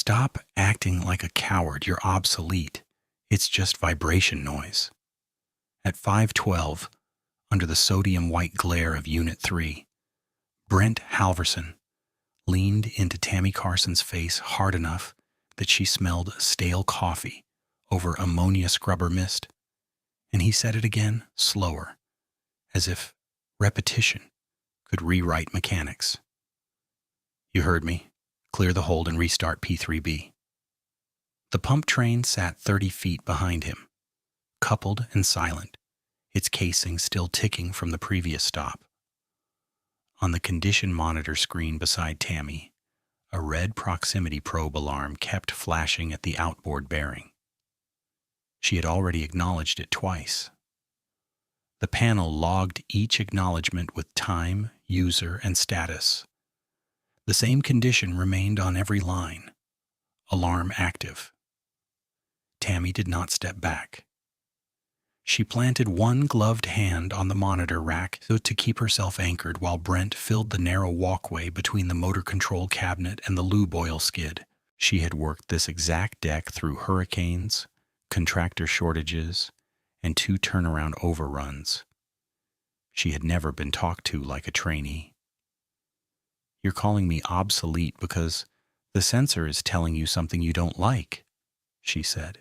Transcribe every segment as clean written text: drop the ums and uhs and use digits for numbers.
Stop acting like a coward. You're obsolete. It's just vibration noise. At 5:12, under the sodium white glare of Unit 3, Brent Halverson leaned into Tammy Carson's face hard enough that she smelled stale coffee over ammonia scrubber mist, and he said it again, slower, as if repetition could rewrite mechanics. You heard me. Clear the hold and restart P3B. The pump train sat 30 feet behind him, coupled and silent, its casing still ticking from the previous stop. On the condition monitor screen beside Tammy, a red proximity probe alarm kept flashing at the outboard bearing. She had already acknowledged it twice. The panel logged each acknowledgement with time, user, and status. The same condition remained on every line. Alarm active. Tammy did not step back. She planted one gloved hand on the monitor rack so to keep herself anchored while Brent filled the narrow walkway between the motor control cabinet and the lube oil skid. She had worked this exact deck through hurricanes, contractor shortages, and 2 turnaround overruns. She had never been talked to like a trainee. You're calling me obsolete because the sensor is telling you something you don't like, she said.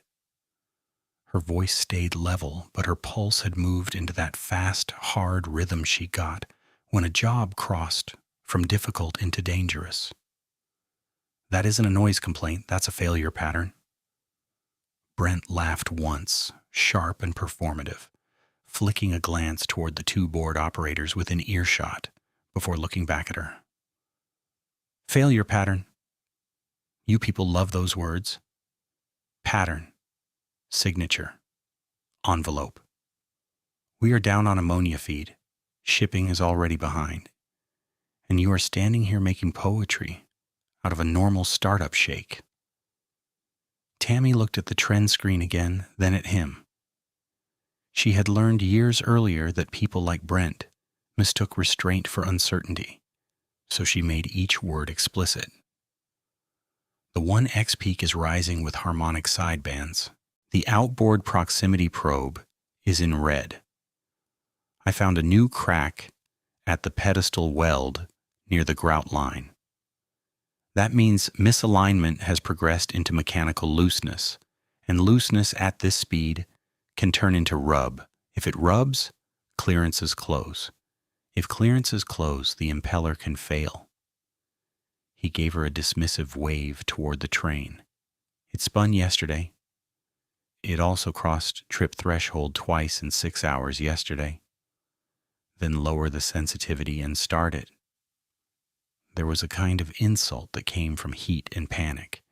Her voice stayed level, but her pulse had moved into that fast, hard rhythm she got when a job crossed from difficult into dangerous. That isn't a noise complaint, that's a failure pattern. Brent laughed once, sharp and performative, flicking a glance toward the 2 board operators within earshot before looking back at her. Failure pattern. You people love those words. Pattern. Signature. Envelope. We are down on ammonia feed. Shipping is already behind. And you are standing here making poetry out of a normal startup shake. Tammy looked at the trend screen again, then at him. She had learned years earlier that people like Brent mistook restraint for uncertainty, so she made each word explicit. The 1X peak is rising with harmonic sidebands. The outboard proximity probe is in red. I found a new crack at the pedestal weld near the grout line. That means misalignment has progressed into mechanical looseness, and looseness at this speed can turn into rub. If it rubs, clearances close. If clearances close, the impeller can fail. He gave her a dismissive wave toward the train. It spun yesterday. It also crossed trip threshold twice in 6 hours yesterday. Then lower the sensitivity and start it. There was a kind of insult that came from heat and panic,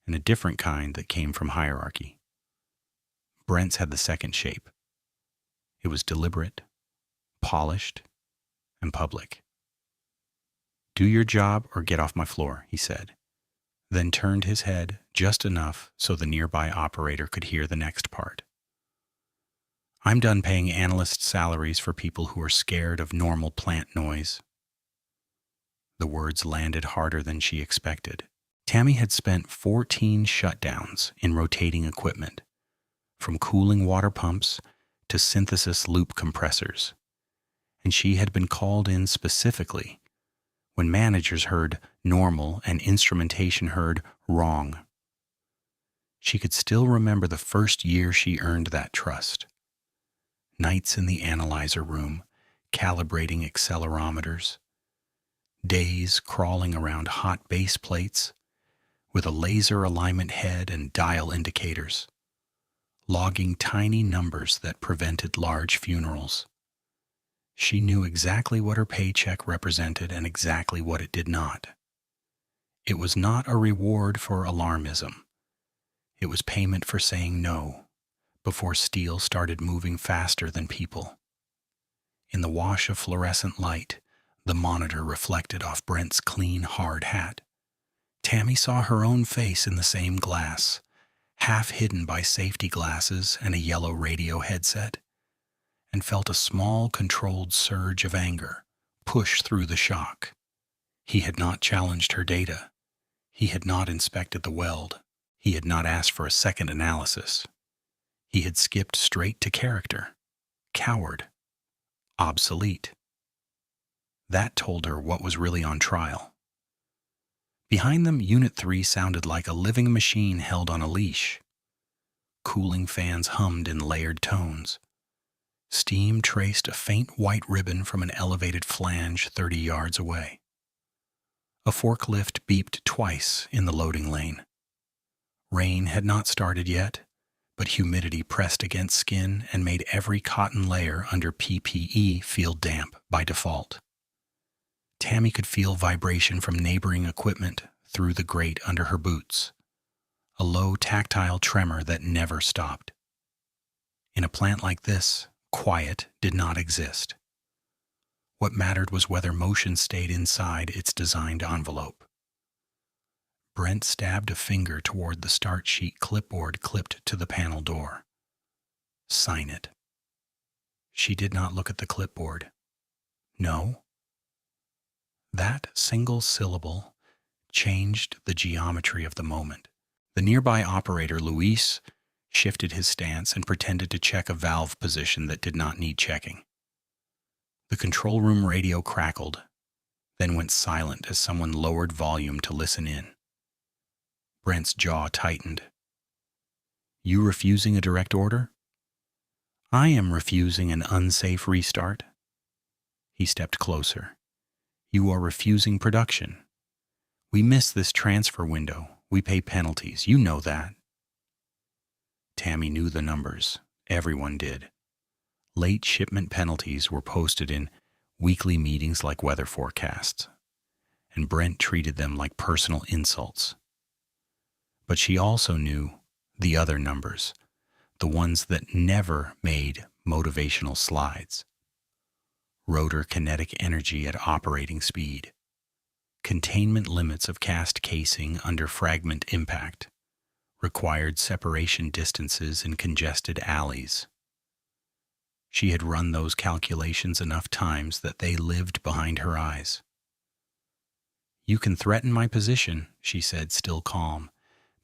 and a different kind that came from hierarchy. Brent's had the second shape. It was deliberate, polished, and public. Do your job or get off my floor, he said, then turned his head just enough so the nearby operator could hear the next part. I'm done paying analyst salaries for people who are scared of normal plant noise. The words landed harder than she expected. Tammy had spent 14 shutdowns in rotating equipment, from cooling water pumps to synthesis loop compressors, and she had been called in specifically when managers heard normal and instrumentation heard wrong. She could still remember the first year she earned that trust. Nights in the analyzer room, calibrating accelerometers. Days crawling around hot base plates with a laser alignment head and dial indicators, logging tiny numbers that prevented large funerals. She knew exactly what her paycheck represented and exactly what it did not. It was not a reward for alarmism. It was payment for saying no before steel started moving faster than people. In the wash of fluorescent light, the monitor reflected off Brent's clean, hard hat. Tammy saw her own face in the same glass, half hidden by safety glasses and a yellow radio headset, and felt a small, controlled surge of anger push through the shock. He had not challenged her data. He had not inspected the weld. He had not asked for a second analysis. He had skipped straight to character. Coward. Obsolete. That told her what was really on trial. Behind them, Unit 3 sounded like a living machine held on a leash. Cooling fans hummed in layered tones. Steam traced a faint white ribbon from an elevated flange 30 yards away. A forklift beeped twice in the loading lane. Rain had not started yet, but humidity pressed against skin and made every cotton layer under PPE feel damp by default. Tammy could feel vibration from neighboring equipment through the grate under her boots, a low tactile tremor that never stopped. In a plant like this, quiet did not exist. What mattered was whether motion stayed inside its designed envelope. Brent stabbed a finger toward the start sheet clipboard clipped to the panel door. Sign it. She did not look at the clipboard. No. That single syllable changed the geometry of the moment. The nearby operator, Luis, shifted his stance and pretended to check a valve position that did not need checking. The control room radio crackled, then went silent as someone lowered volume to listen in. Brent's jaw tightened. You refusing a direct order? I am refusing an unsafe restart. He stepped closer. You are refusing production. We miss this transfer window. We pay penalties. You know that. Tammy knew the numbers. Everyone did. Late shipment penalties were posted in weekly meetings like weather forecasts, and Brent treated them like personal insults. But she also knew the other numbers, the ones that never made motivational slides. Rotor kinetic energy at operating speed, containment limits of cast casing under fragment impact, required separation distances in congested alleys. She had run those calculations enough times that they lived behind her eyes. You can threaten my position, she said, still calm,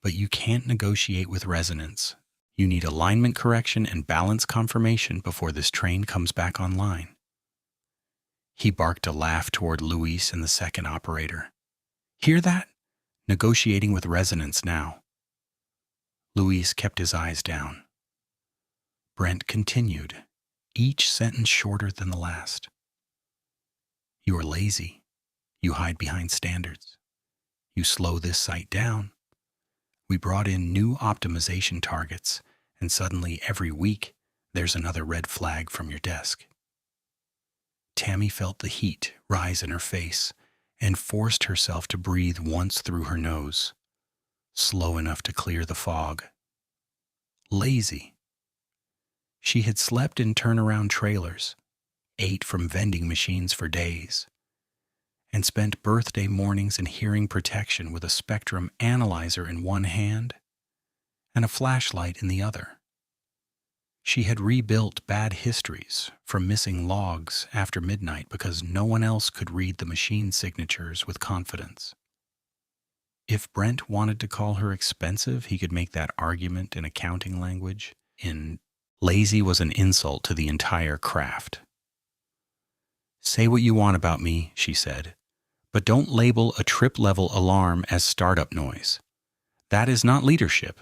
but you can't negotiate with resonance. You need alignment correction and balance confirmation before this train comes back online. He barked a laugh toward Luis and the second operator. Hear that? Negotiating with resonance now. Luis kept his eyes down. Brent continued, each sentence shorter than the last. You are lazy. You hide behind standards. You slow this site down. We brought in new optimization targets, and suddenly every week there's another red flag from your desk. Tammy felt the heat rise in her face and forced herself to breathe once through her nose, slow enough to clear the fog. Lazy. She had slept in turnaround trailers, ate from vending machines for days, and spent birthday mornings in hearing protection with a spectrum analyzer in one hand and a flashlight in the other. She had rebuilt bad histories from missing logs after midnight because no one else could read the machine signatures with confidence. If Brent wanted to call her expensive, he could make that argument in accounting language. Lazy was an insult to the entire craft. Say what you want about me, she said, but don't label a trip-level alarm as startup noise. That is not leadership.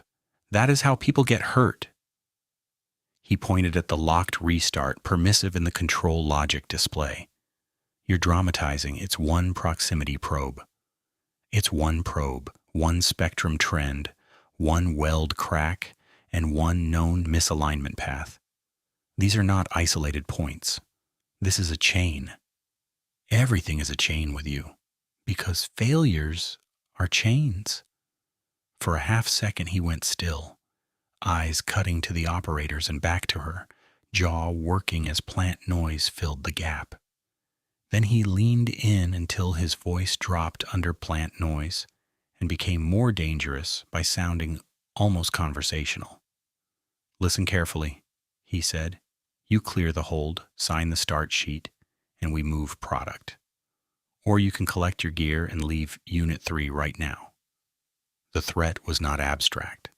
That is how people get hurt. He pointed at the locked restart, permissive in the control logic display. You're dramatizing. It's one proximity probe. It's one probe, one spectrum trend, one weld crack, and one known misalignment path. These are not isolated points. This is a chain. Everything is a chain with you, because failures are chains. For a half second he went still, eyes cutting to the operators and back to her, jaw working as plant noise filled the gap. Then he leaned in until his voice dropped under plant noise and became more dangerous by sounding almost conversational. Listen carefully, he said. You clear the hold, sign the start sheet, and we move product. Or you can collect your gear and leave Unit 3 right now. The threat was not abstract.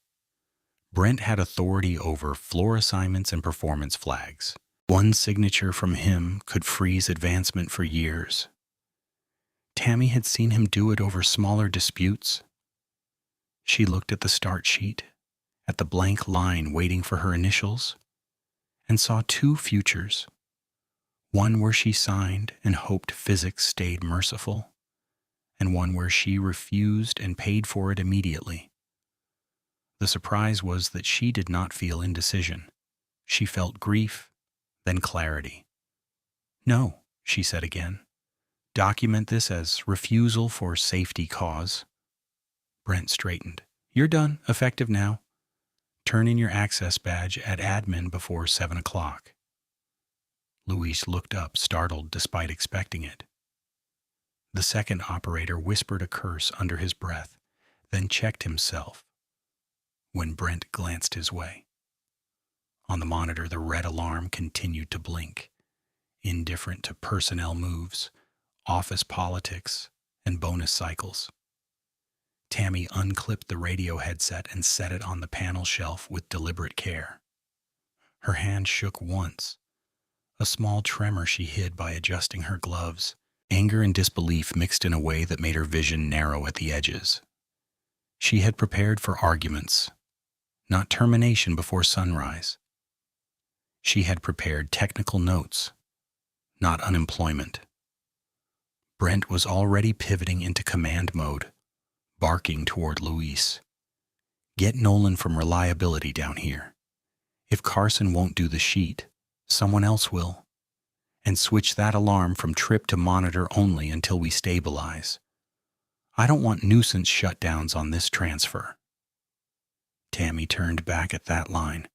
Brent had authority over floor assignments and performance flags. One signature from him could freeze advancement for years. Tammy had seen him do it over smaller disputes. She looked at the start sheet, at the blank line waiting for her initials, and saw two futures. One where she signed and hoped physics stayed merciful, and one where she refused and paid for it immediately. The surprise was that she did not feel indecision. She felt grief, then clarity. "No," she said again. "Document this as refusal for safety cause." Brent straightened. "You're done, effective now. Turn in your access badge at admin before 7 o'clock. Luis looked up, startled despite expecting it. The second operator whispered a curse under his breath, then checked himself when Brent glanced his way. On the monitor, the red alarm continued to blink, indifferent to personnel moves, office politics, and bonus cycles. Tammy unclipped the radio headset and set it on the panel shelf with deliberate care. Her hand shook once, a small tremor she hid by adjusting her gloves. Anger and disbelief mixed in a way that made her vision narrow at the edges. She had prepared for arguments, not termination before sunrise. She had prepared technical notes, not unemployment. Brent was already pivoting into command mode, barking toward Luis. "Get Nolan from reliability down here. If Carson won't do the sheet, someone else will. And switch that alarm from trip to monitor only until we stabilize. I don't want nuisance shutdowns on this transfer." Tammy turned back at that line.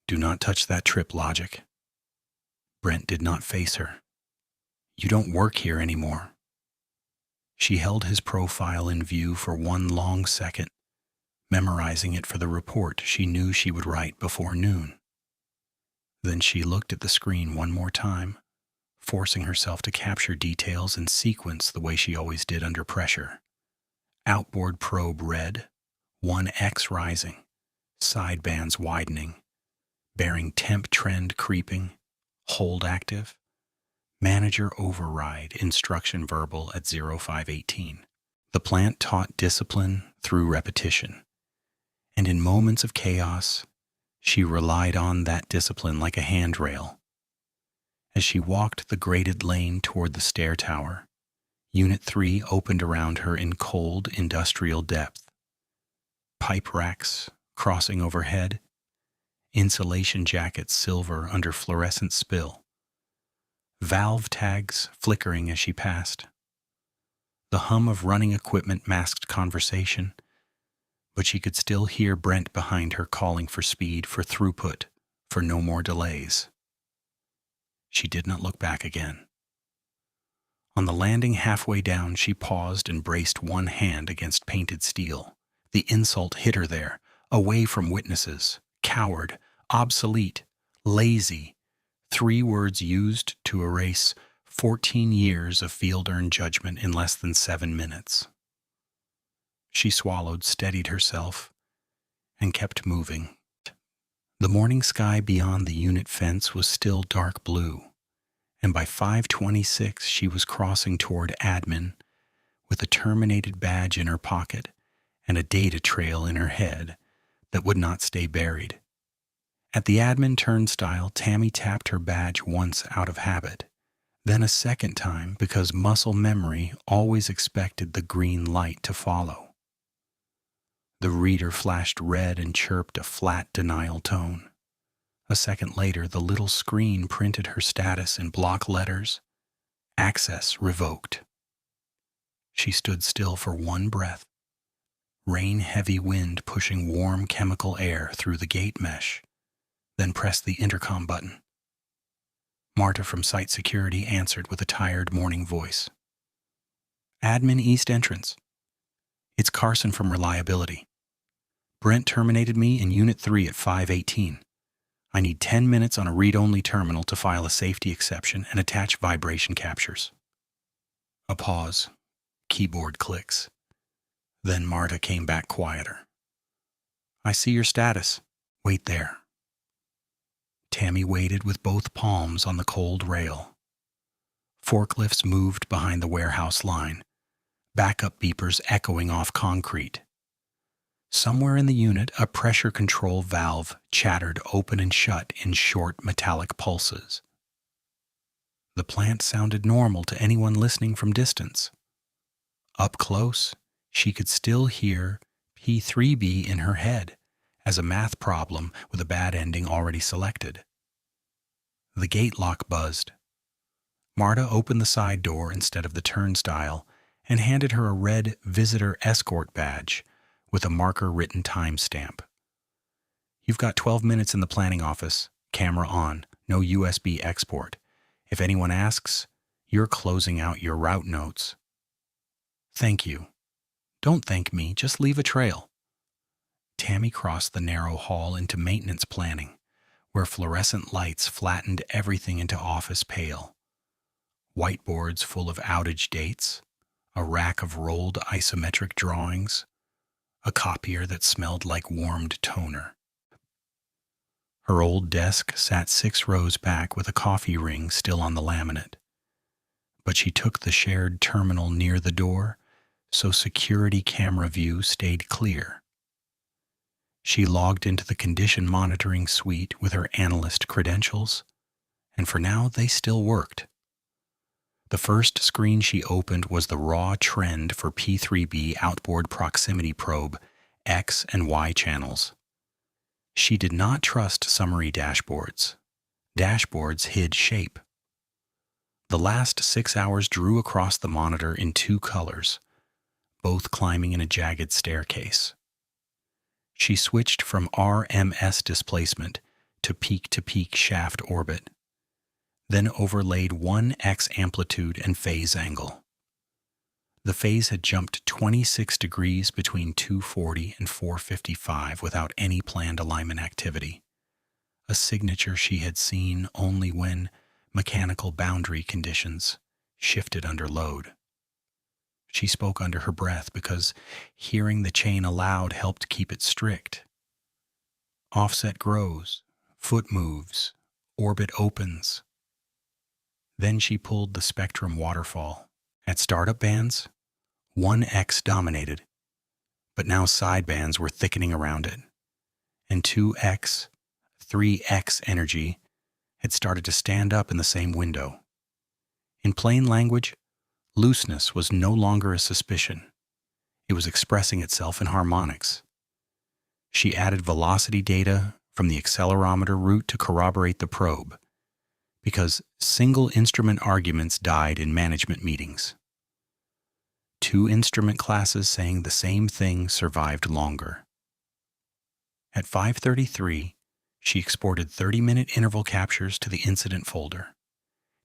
"Do not touch that trip logic." Brent did not face her. "You don't work here anymore." She held his profile in view for one long second, memorizing it for the report she knew she would write before noon. Then she looked at the screen one more time, forcing herself to capture details in sequence the way she always did under pressure. Outboard probe red, 1x rising, sidebands widening, bearing temp trend creeping, hold active, manager override instruction verbal at 0518. The plant taught discipline through repetition, and in moments of chaos, she relied on that discipline like a handrail. As she walked the graded lane toward the stair tower, Unit 3 opened around her in cold industrial depth. Pipe racks crossing overhead, insulation jackets silver under fluorescent spill, valve tags flickering as she passed. The hum of running equipment masked conversation, but she could still hear Brent behind her calling for speed, for throughput, for no more delays. She did not look back again. On the landing halfway down, she paused and braced one hand against painted steel. The insult hit her there, away from witnesses. Coward, obsolete, lazy. 3 words used to erase 14 years of field-earned judgment in less than 7 minutes. She swallowed, steadied herself, and kept moving. The morning sky beyond the unit fence was still dark blue, and by 5:26 she was crossing toward admin with a terminated badge in her pocket and a data trail in her head that would not stay buried. At the admin turnstile, Tammy tapped her badge once out of habit, then a second time because muscle memory always expected the green light to follow. The reader flashed red and chirped a flat denial tone. A second later, the little screen printed her status in block letters: "Access revoked." She stood still for one breath, rain-heavy wind pushing warm chemical air through the gate mesh, then pressed the intercom button. Marta from Site Security answered with a tired morning voice. "Admin East entrance. It's Carson from Reliability. Brent terminated me in Unit 3 at 5:18. I need 10 minutes on a read-only terminal to file a safety exception and attach vibration captures." A pause. Keyboard clicks. Then Marta came back quieter. I see your status. Wait there. Tammy waited with both palms on the cold rail. Forklifts moved behind the warehouse line, backup beepers echoing off concrete. Somewhere in the unit, a pressure control valve chattered open and shut in short metallic pulses. The plant sounded normal to anyone listening from distance. Up close, she could still hear P3B in her head as a math problem with a bad ending already selected. The gate lock buzzed. Marta opened the side door instead of the turnstile and handed her a red visitor escort badge with a marker-written timestamp. You've got 12 minutes in the planning office, camera on, no USB export. If anyone asks, you're closing out your route notes. Thank you. Don't thank me, just leave a trail. Tammy crossed the narrow hall into maintenance planning, where fluorescent lights flattened everything into office pale. Whiteboards full of outage dates, a rack of rolled isometric drawings, a copier that smelled like warmed toner. Her old desk sat 6 rows back with a coffee ring still on the laminate. But she took the shared terminal near the door, so security camera view stayed clear. She logged into the condition monitoring suite with her Analyst credentials, and for now they still worked. The first screen she opened was the raw trend for P3B outboard proximity probe X and Y channels. She did not trust summary dashboards. Dashboards hid shape. The last 6 hours drew across the monitor in 2 colors, both climbing in a jagged staircase. She switched from RMS displacement to peak shaft orbit, then overlaid 1x amplitude and phase angle. The phase had jumped 26 degrees between 240 and 455 without any planned alignment activity, a signature she had seen only when mechanical boundary conditions shifted under load. She spoke under her breath because hearing the chain aloud helped keep it strict. Offset grows, foot moves, orbit opens. Then she pulled the spectrum waterfall. At startup bands, 1x dominated, but now side bands were thickening around it, and 2x, 3x energy had started to stand up in the same window. In plain language, looseness was no longer a suspicion. It was expressing itself in harmonics. She added velocity data from the accelerometer route to corroborate the probe, because single instrument arguments died in management meetings. 2 instrument classes saying the same thing survived longer. At 5:33, she exported 30-minute interval captures to the incident folder,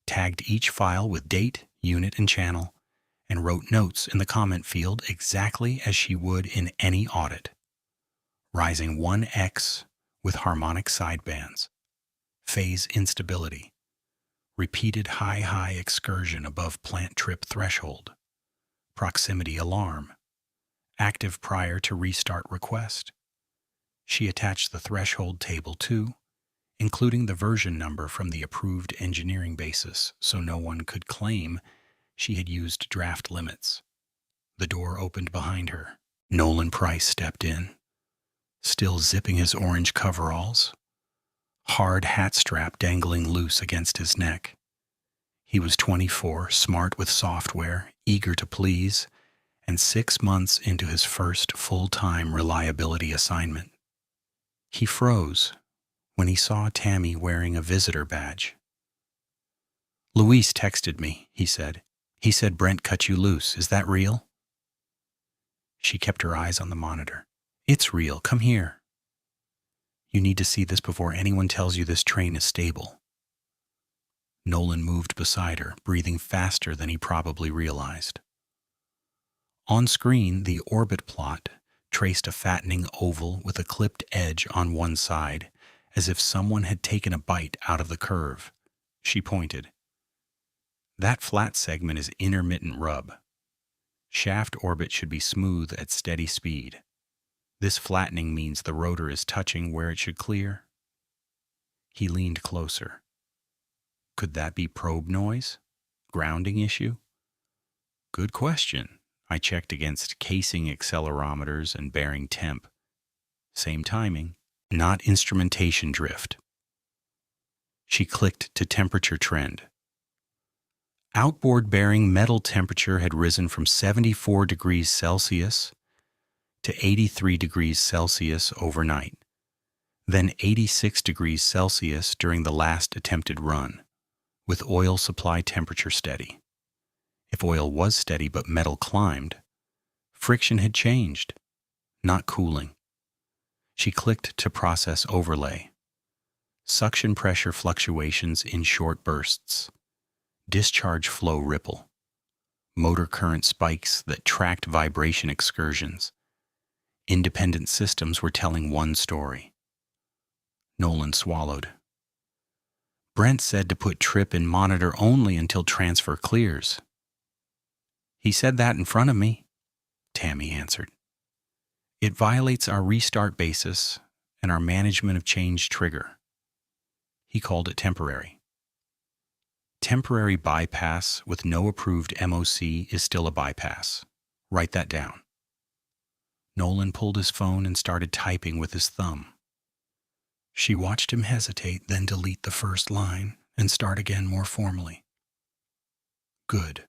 tagged each file with date, unit, and channel, and wrote notes in the comment field exactly as she would in any audit. Rising 1x with harmonic sidebands, phase instability, repeated high excursion above plant trip threshold, proximity alarm, active prior to restart request. She attached the threshold table too, including the version number from the approved engineering basis so no one could claim she had used draft limits. The door opened behind her. Nolan Price stepped in, still zipping his orange coveralls, hard hat strap dangling loose against his neck. He was 24, smart with software, eager to please, and 6 months into his first full-time reliability assignment. He froze when he saw Tammy wearing a visitor badge. Luis texted me, he said. He said Brent cut you loose. Is that real? She kept her eyes on the monitor. It's real. Come here. You need to see this before anyone tells you this train is stable. Nolan moved beside her, breathing faster than he probably realized. On screen, the orbit plot traced a fattening oval with a clipped edge on one side, as if someone had taken a bite out of the curve. She pointed. That flat segment is intermittent rub. Shaft orbit should be smooth at steady speed. This flattening means the rotor is touching where it should clear. He leaned closer. Could that be probe noise? Grounding issue? Good question. I checked against casing accelerometers and bearing temp. Same timing, not instrumentation drift. She clicked to temperature trend. Outboard bearing metal temperature had risen from 74 degrees Celsius to 83 degrees Celsius overnight, then 86 degrees Celsius during the last attempted run, with oil supply temperature steady. If oil was steady but metal climbed, friction had changed, not cooling. She clicked to process overlay. Suction pressure fluctuations in short bursts. Discharge flow ripple. Motor current spikes that tracked vibration excursions. Independent systems were telling one story. Nolan swallowed. Brent said to put trip in monitor only until transfer clears. He said that in front of me, Tammy answered. It violates our restart basis and our management of change trigger. He called it temporary. Temporary bypass with no approved MOC is still a bypass. Write that down. Nolan pulled his phone and started typing with his thumb. She watched him hesitate, then delete the first line and start again more formally. Good.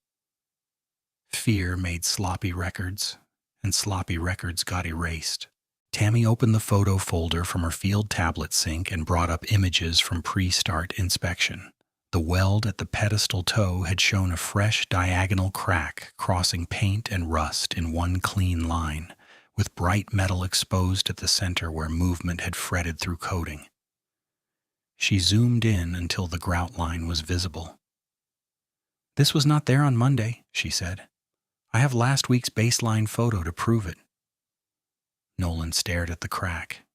Fear made sloppy records, and sloppy records got erased. Tammy opened the photo folder from her field tablet sync and brought up images from pre-start inspection. The weld at the pedestal toe had shown a fresh diagonal crack crossing paint and rust in one clean line, with bright metal exposed at the center where movement had fretted through coating. She zoomed in until the grout line was visible. This was not there on Monday, she said. I have last week's baseline photo to prove it. Nolan stared at the crack.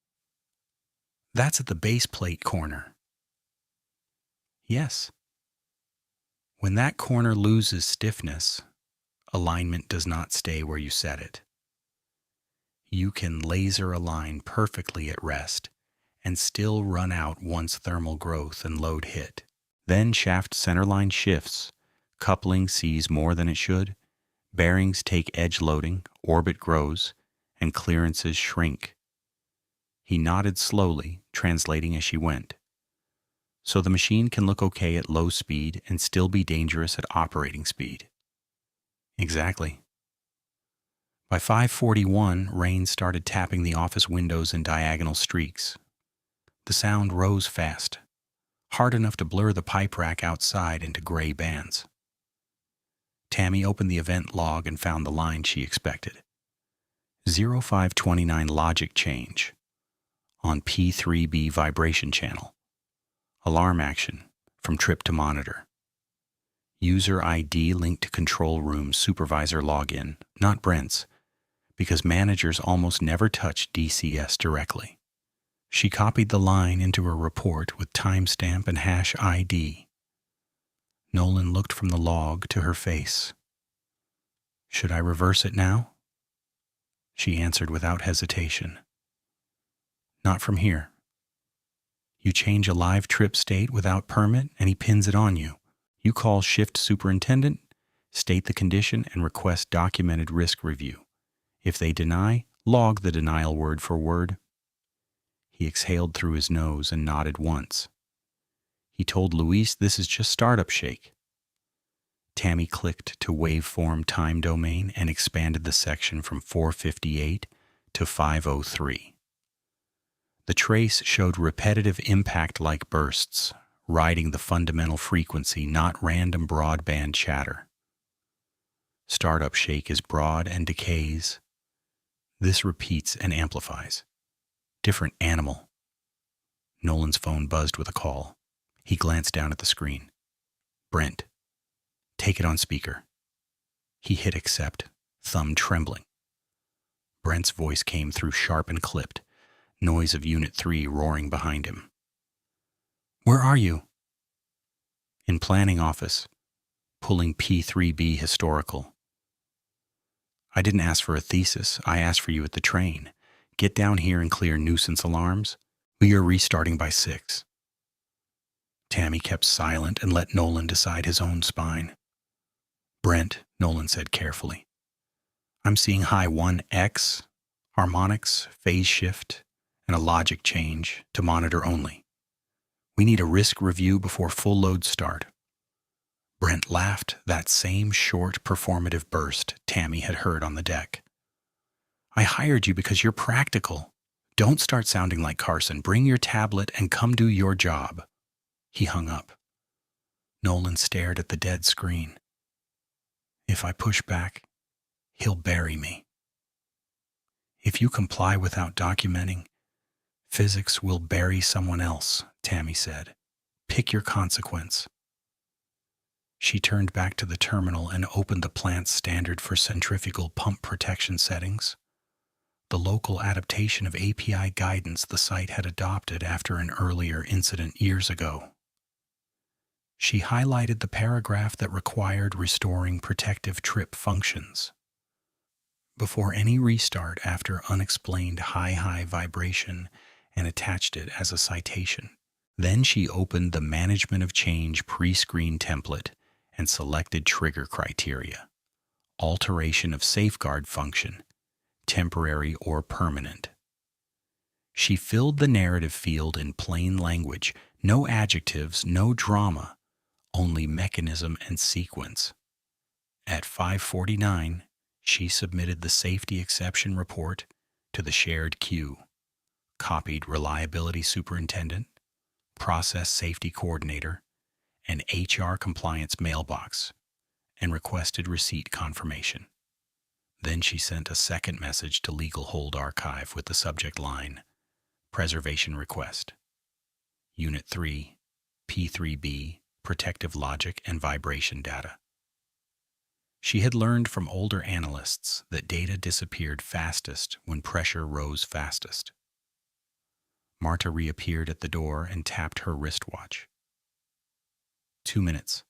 That's at the base plate corner. Yes. When that corner loses stiffness, alignment does not stay where you set it. You can laser align perfectly at rest and still run out once thermal growth and load hit. Then shaft centerline shifts, coupling sees more than it should, bearings take edge loading, orbit grows, and clearances shrink. He nodded slowly, translating as she went. So the machine can look okay at low speed and still be dangerous at operating speed. Exactly. By 5:41, rain started tapping the office windows in diagonal streaks. The sound rose fast, hard enough to blur the pipe rack outside into gray bands. Tammy opened the event log and found the line she expected. 0529 logic change on P3B vibration channel. Alarm action from trip to monitor. User ID linked to control room supervisor login, not Brent's, because managers almost never touch DCS directly. She copied the line into her report with timestamp and hash ID. Nolan looked from the log to her face. Should I reverse it now? She answered without hesitation. Not from here. You change a live trip state without permit and he pins it on you. You call shift superintendent, state the condition, and request documented risk review. If they deny, log the denial word for word. He exhaled through his nose and nodded once. He told Luis this is just startup shake. Tammy clicked to waveform time domain and expanded the section from 458 to 503. The trace showed repetitive impact-like bursts, riding the fundamental frequency, not random broadband chatter. Startup shake is broad and decays. This repeats and amplifies. Different animal. Nolan's phone buzzed with a call. He glanced down at the screen. Brent. Take it on speaker. He hit accept, thumb trembling. Brent's voice came through sharp and clipped, noise of Unit 3 roaring behind him. Where are you? In planning office, pulling P3B historical. I didn't ask for a thesis. I asked for you at the train. Get down here and clear nuisance alarms. We are restarting by 6. Tammy kept silent and let Nolan decide his own spine. Brent, Nolan said carefully, I'm seeing high 1x, harmonics, phase shift, and a logic change to monitor only. We need a risk review before full load start. Brent laughed, that same short performative burst Tammy had heard on the deck. I hired you because you're practical. Don't start sounding like Carson. Bring your tablet and come do your job. He hung up. Nolan stared at the dead screen. If I push back, he'll bury me. If you comply without documenting, physics will bury someone else, Tammy said. Pick your consequence. She turned back to the terminal and opened the plant's standard for centrifugal pump protection settings, the local adaptation of API guidance the site had adopted after an earlier incident years ago. She highlighted the paragraph that required restoring protective trip functions. Before any restart after unexplained high vibration, and attached it as a citation. Then she opened the Management of Change pre-screen template and selected trigger criteria. Alteration of safeguard function, temporary or permanent. She filled the narrative field in plain language, no adjectives, no drama, only mechanism and sequence. At 5:49, she submitted the safety exception report to the shared queue, copied reliability superintendent, process safety coordinator, and HR compliance mailbox, and requested receipt confirmation. Then she sent a second message to Legal Hold Archive with the subject line, Preservation Request. Unit 3, P3B, Protective Logic and Vibration Data. She had learned from older analysts that data disappeared fastest when pressure rose fastest. Marta reappeared at the door and tapped her wristwatch. 2 minutes.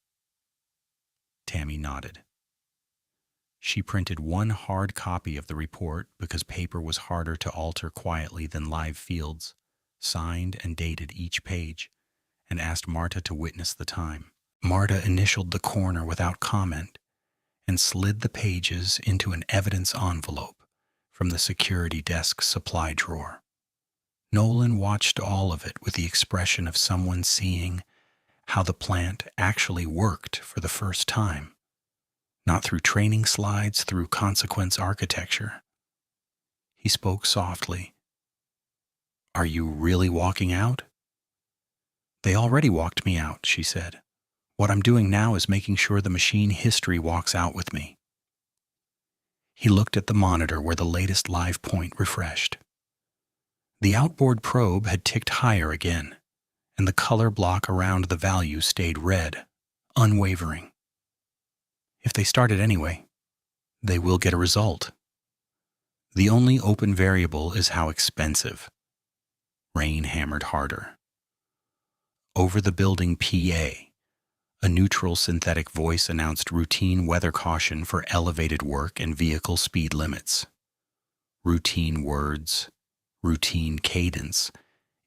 Tammy nodded. She printed one hard copy of the report because paper was harder to alter quietly than live fields, signed and dated each page, and asked Marta to witness the time. Marta initialed the corner without comment and slid the pages into an evidence envelope from the security desk supply drawer. Nolan watched all of it with the expression of someone seeing how the plant actually worked for the first time, not through training slides, through consequence architecture. He spoke softly. Are you really walking out? They already walked me out, she said. What I'm doing now is making sure the machine history walks out with me. He looked at the monitor where the latest live point refreshed. The outboard probe had ticked higher again, and the color block around the value stayed red, unwavering. If they started anyway, they will get a result. The only open variable is how expensive. Rain hammered harder. Over the building PA, a neutral synthetic voice announced routine weather caution for elevated work and vehicle speed limits. Routine words, routine cadence,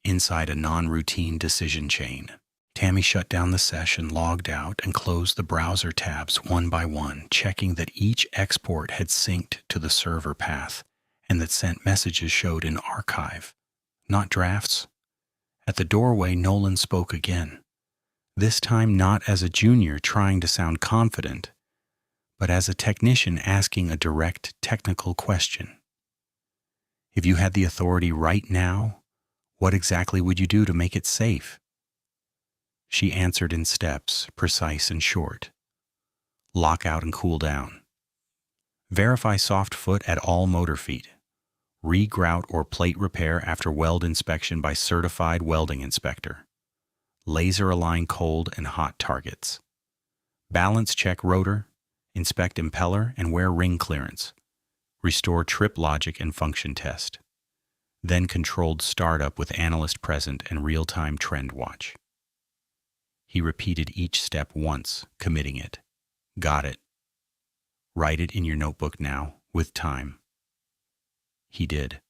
inside a non-routine decision chain. Tammy shut down the session, logged out, and closed the browser tabs one by one, checking that each export had synced to the server path and that sent messages showed in archive, not drafts. At the doorway, Nolan spoke again, this time not as a junior trying to sound confident, but as a technician asking a direct technical question. If you had the authority right now, what exactly would you do to make it safe? She answered in steps, precise and short. Lock out and cool down. Verify soft foot at all motor feet. Regrout or plate repair after weld inspection by certified welding inspector. Laser align cold and hot targets. Balance check rotor, inspect impeller and wear ring clearance. Restore trip logic and function test. Then controlled startup with Analyst present and real-time trend watch. He repeated each step once, committing it. Got it. Write it in your notebook now, With time. He did.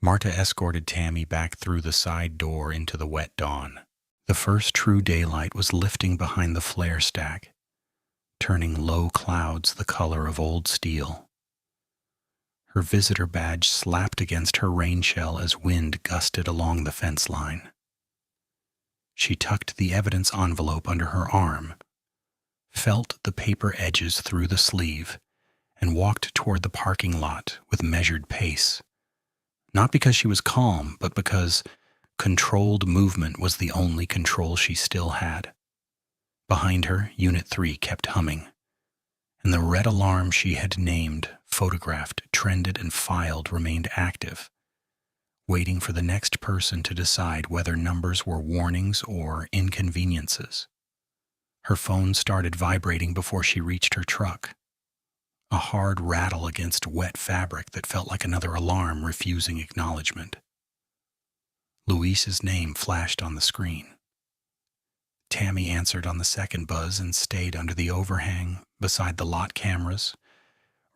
Marta escorted Tammy back through the side door into the wet dawn. The first true daylight was lifting behind the flare stack, turning low clouds the color of old steel. Her visitor badge slapped against her rain shell as wind gusted along the fence line. She tucked the evidence envelope under her arm, felt the paper edges through the sleeve, and walked toward the parking lot with measured pace. Not because she was calm, but because controlled movement was the only control she still had. Behind her, Unit 3 kept humming, and the red alarm she had named, photographed, trended, and filed remained active, waiting for the next person to decide whether numbers were warnings or inconveniences. Her phone started vibrating before she reached her truck, a hard rattle against wet fabric that felt like another alarm refusing acknowledgement. Luis's name flashed on the screen. Tammy answered on the second buzz and stayed under the overhang beside the lot cameras,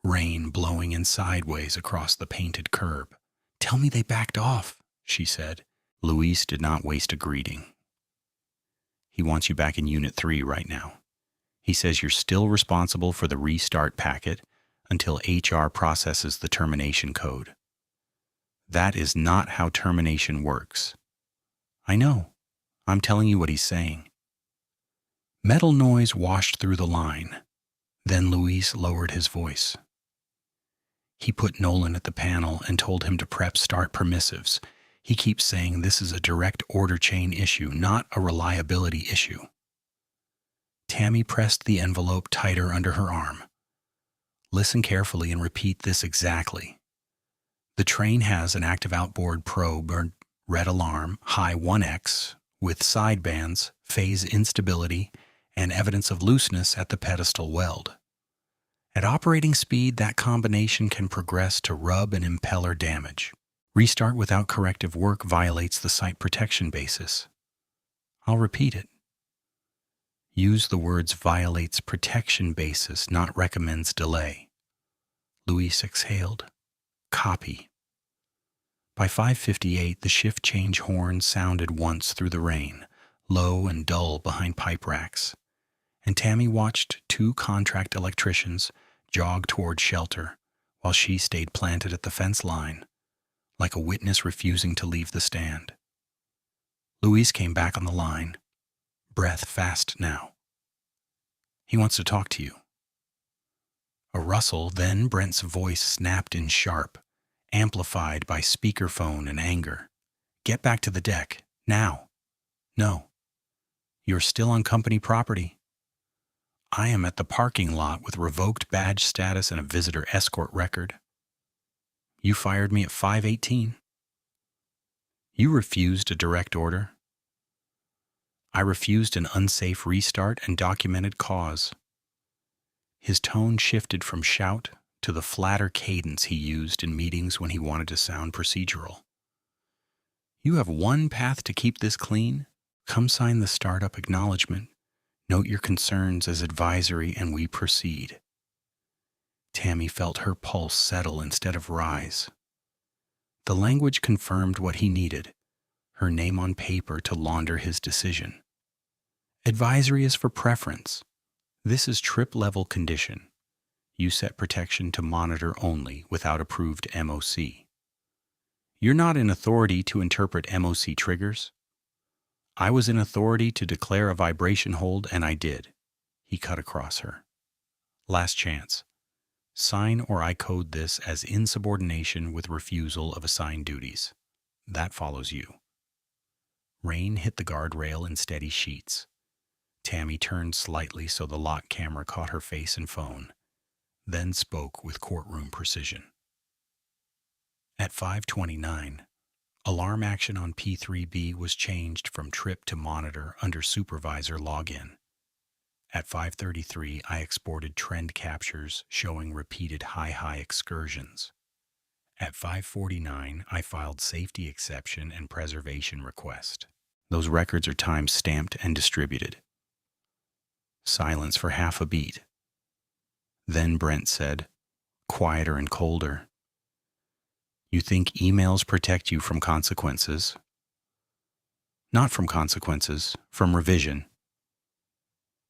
rain blowing in sideways across the painted curb. "Tell me they backed off," she said. Luis did not waste a greeting. "He wants you back in Unit 3 right now. He says you're still responsible for the restart packet until HR processes the termination code. That is not how termination works." "I know. I'm telling you what he's saying." Metal noise washed through the line. Then Luis lowered his voice. He put Nolan at the panel and told him to prep start permissives. He keeps saying this is a direct order chain issue, not a reliability issue. Tammy pressed the envelope tighter under her arm. "Listen carefully and repeat this exactly. The train has an active outboard probe or red alarm, high 1x, with sidebands, phase instability, and evidence of looseness at the pedestal weld. At operating speed, that combination can progress to rub and impeller damage. Restart without corrective work violates the site protection basis." I'll repeat it. Use the words violates protection basis, not recommends delay. Luis exhaled. Copy. By 5:58, the shift change horn sounded once through the rain, low and dull behind pipe racks, and Tammy watched two contract electricians jog toward shelter while she stayed planted at the fence line, like a witness refusing to leave the stand. Luis came back on the line, breath fast now. "He wants to talk to you." A rustle, then Brent's voice snapped in sharp, amplified by speakerphone and anger. "Get back to the deck, now." "No. You're still on company property." "I am at the parking lot with revoked badge status and a visitor escort record." "You fired me at 5:18. "You refused a direct order." "I refused an unsafe restart and documented cause." His tone shifted from shout to the flatter cadence he used in meetings when he wanted to sound procedural. "You have one path to keep this clean. Come sign the startup acknowledgement. Note your concerns as advisory and we proceed." Tammy felt her pulse settle instead of rise. The language confirmed what he needed, her name on paper to launder his decision. Advisory is for preference. This is trip-level condition. You set protection to monitor only without approved MOC. You're not in authority to interpret MOC triggers. I was in authority to declare a vibration hold, and I did. He cut across her. Last chance. Sign or I code this as insubordination with refusal of assigned duties. That follows you. Rain hit the guardrail in steady sheets. Tammy turned slightly so the lock camera caught her face and phone, then spoke with courtroom precision. At 5:29, alarm action on P3B was changed from trip to monitor under supervisor login. At 5:33, I exported trend captures showing repeated high excursions. At 5:49, I filed safety exception and preservation request. Those records are time-stamped and distributed. Silence for half a beat. Then Brent said, quieter and colder. You think emails protect you from consequences? Not from consequences, from revision.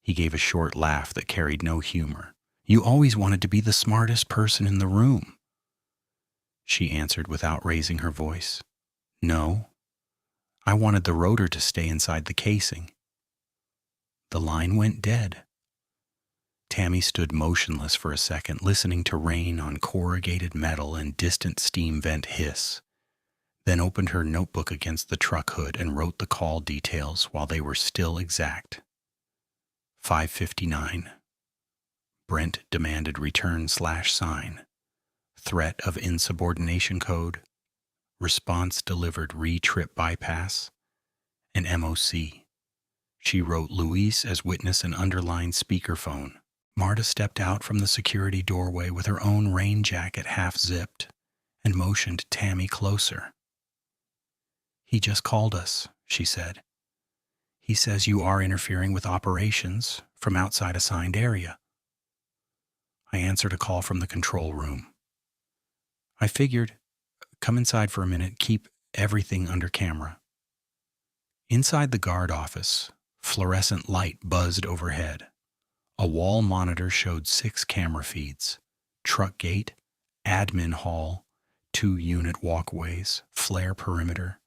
He gave a short laugh that carried no humor. You always wanted to be the smartest person in the room. She answered without raising her voice. No, I wanted the rotor to stay inside the casing. The line went dead. Tammy stood motionless for a second, listening to rain on corrugated metal and distant steam vent hiss, then opened her notebook against the truck hood and wrote the call details while they were still exact. 5:59. Brent demanded return/sign. Threat of insubordination code. Response delivered re-trip bypass. An MOC. She wrote Luis as witness and underlined speakerphone. Marta stepped out from the security doorway with her own rain jacket half zipped and motioned Tammy closer. He just called us, she said. He says you are interfering with operations from outside assigned area. I answered a call from the control room. I figured, come inside for a minute, keep everything under camera. Inside the guard office, fluorescent light buzzed overhead. A wall monitor showed 6 camera feeds: truck gate, admin hall, 2 unit walkways, flare perimeter,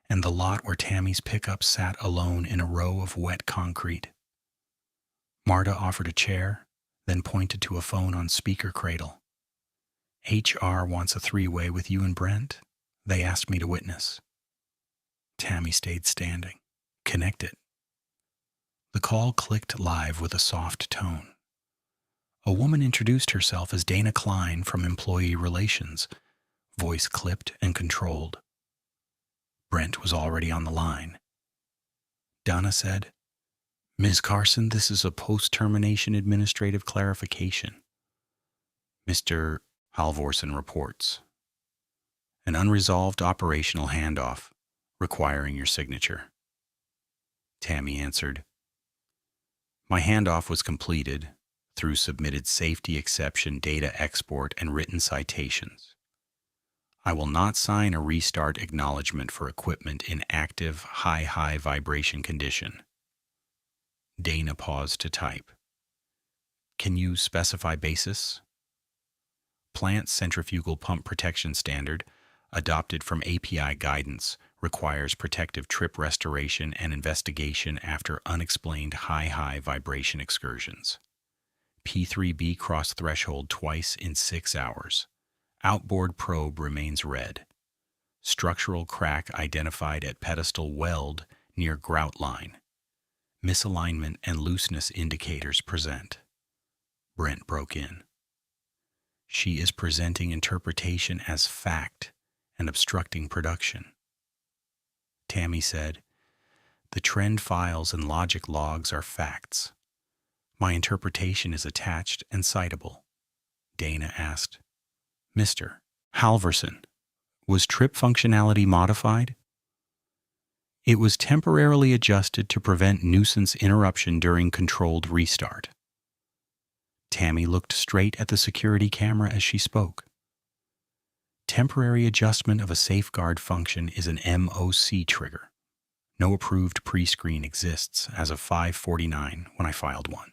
and the lot where Tammy's pickup sat alone in a row of wet concrete. Marta offered a chair, then pointed to a phone on speaker cradle. HR wants a 3-way with you and Brent. They asked me to witness. Tammy stayed standing. Connect it. The call clicked live with a soft tone. A woman introduced herself as Dana Klein from Employee Relations, voice clipped and controlled. Brent was already on the line. Donna said, Ms. Carson, this is a post-termination administrative clarification. Mr. Halvorsen reports. An unresolved operational handoff requiring your signature. Tammy answered, My handoff was completed through submitted safety exception data export and written citations. I will not sign a restart acknowledgement for equipment in active high vibration condition. Dana paused to type. Can you specify basis? Plant centrifugal pump protection standard, adopted from API guidance, requires protective trip restoration and investigation after unexplained high vibration excursions. P3B cross threshold twice in 6 hours. Outboard probe remains red. Structural crack identified at pedestal weld near grout line. Misalignment and looseness indicators present. Brent broke in. She is presenting interpretation as fact and obstructing production. Tammy said, The trend files and logic logs are facts. My interpretation is attached and citable. Dana asked, Mr. Halvorsen, was trip functionality modified? It was temporarily adjusted to prevent nuisance interruption during controlled restart. Tammy looked straight at the security camera as she spoke. Temporary adjustment of a safeguard function is an MOC trigger. No approved pre-screen exists as of 5:49 when I filed one.